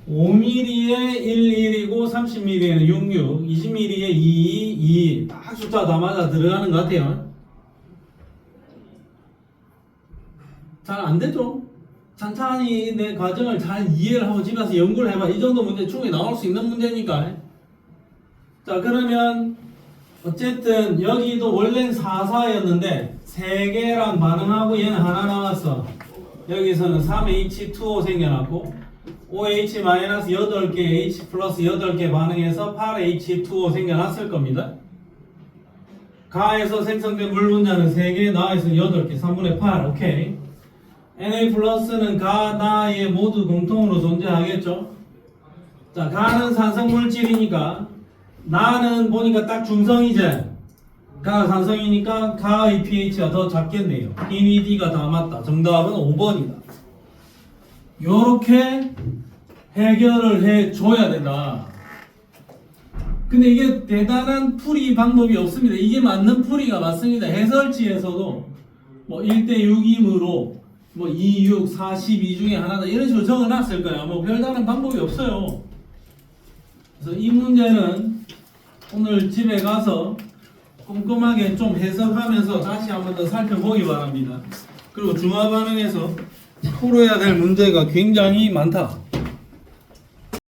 5mm에 1, 1이고 30mm에는 6, 6. 20mm에 2, 2. 딱 숫자 다 맞아 들어가는 것 같아요. 잘 안 되죠? 찬찬히 내 과정을 잘 이해를 하고 집에 가서 연구를 해봐. 이 정도 문제 충분히 나올 수 있는 문제니까. 자, 그러면 어쨌든 여기도 원래는 4, 4였는데 3개랑 반응하고 얘는 하나 남았어. 여기서는 3H2O 생겨났고 OH 마이너스 8개 H 플러스 8개 반응해서 8H2O 생겨났을 겁니다. 가에서 생성된 물 분자는 3개, 나에서 8개, 3분의 8. 오케이. Na 플러스는 가, 나에 모두 공통으로 존재하겠죠. 자, 가는 산성물질이니까 나는 보니까 딱 중성이지. 가가 산성이니까 가의 pH가 더 작겠네요. D니 D가 다 맞다. 정답은 5번이다. 요렇게 해결을 해줘야 된다. 근데 이게 대단한 풀이 방법이 없습니다. 이게 맞는 풀이가 맞습니다. 해설지에서도 뭐 1대6이므로 뭐 2, 6, 42 중에 하나다 이런 식으로 적어놨을 거예요. 뭐 별다른 방법이 없어요. 그래서 이 문제는 오늘 집에 가서 꼼꼼하게 좀 해석하면서 다시 한번 더 살펴보기 바랍니다. 그리고 중화 반응에서 풀어야 될 문제가 굉장히 많다.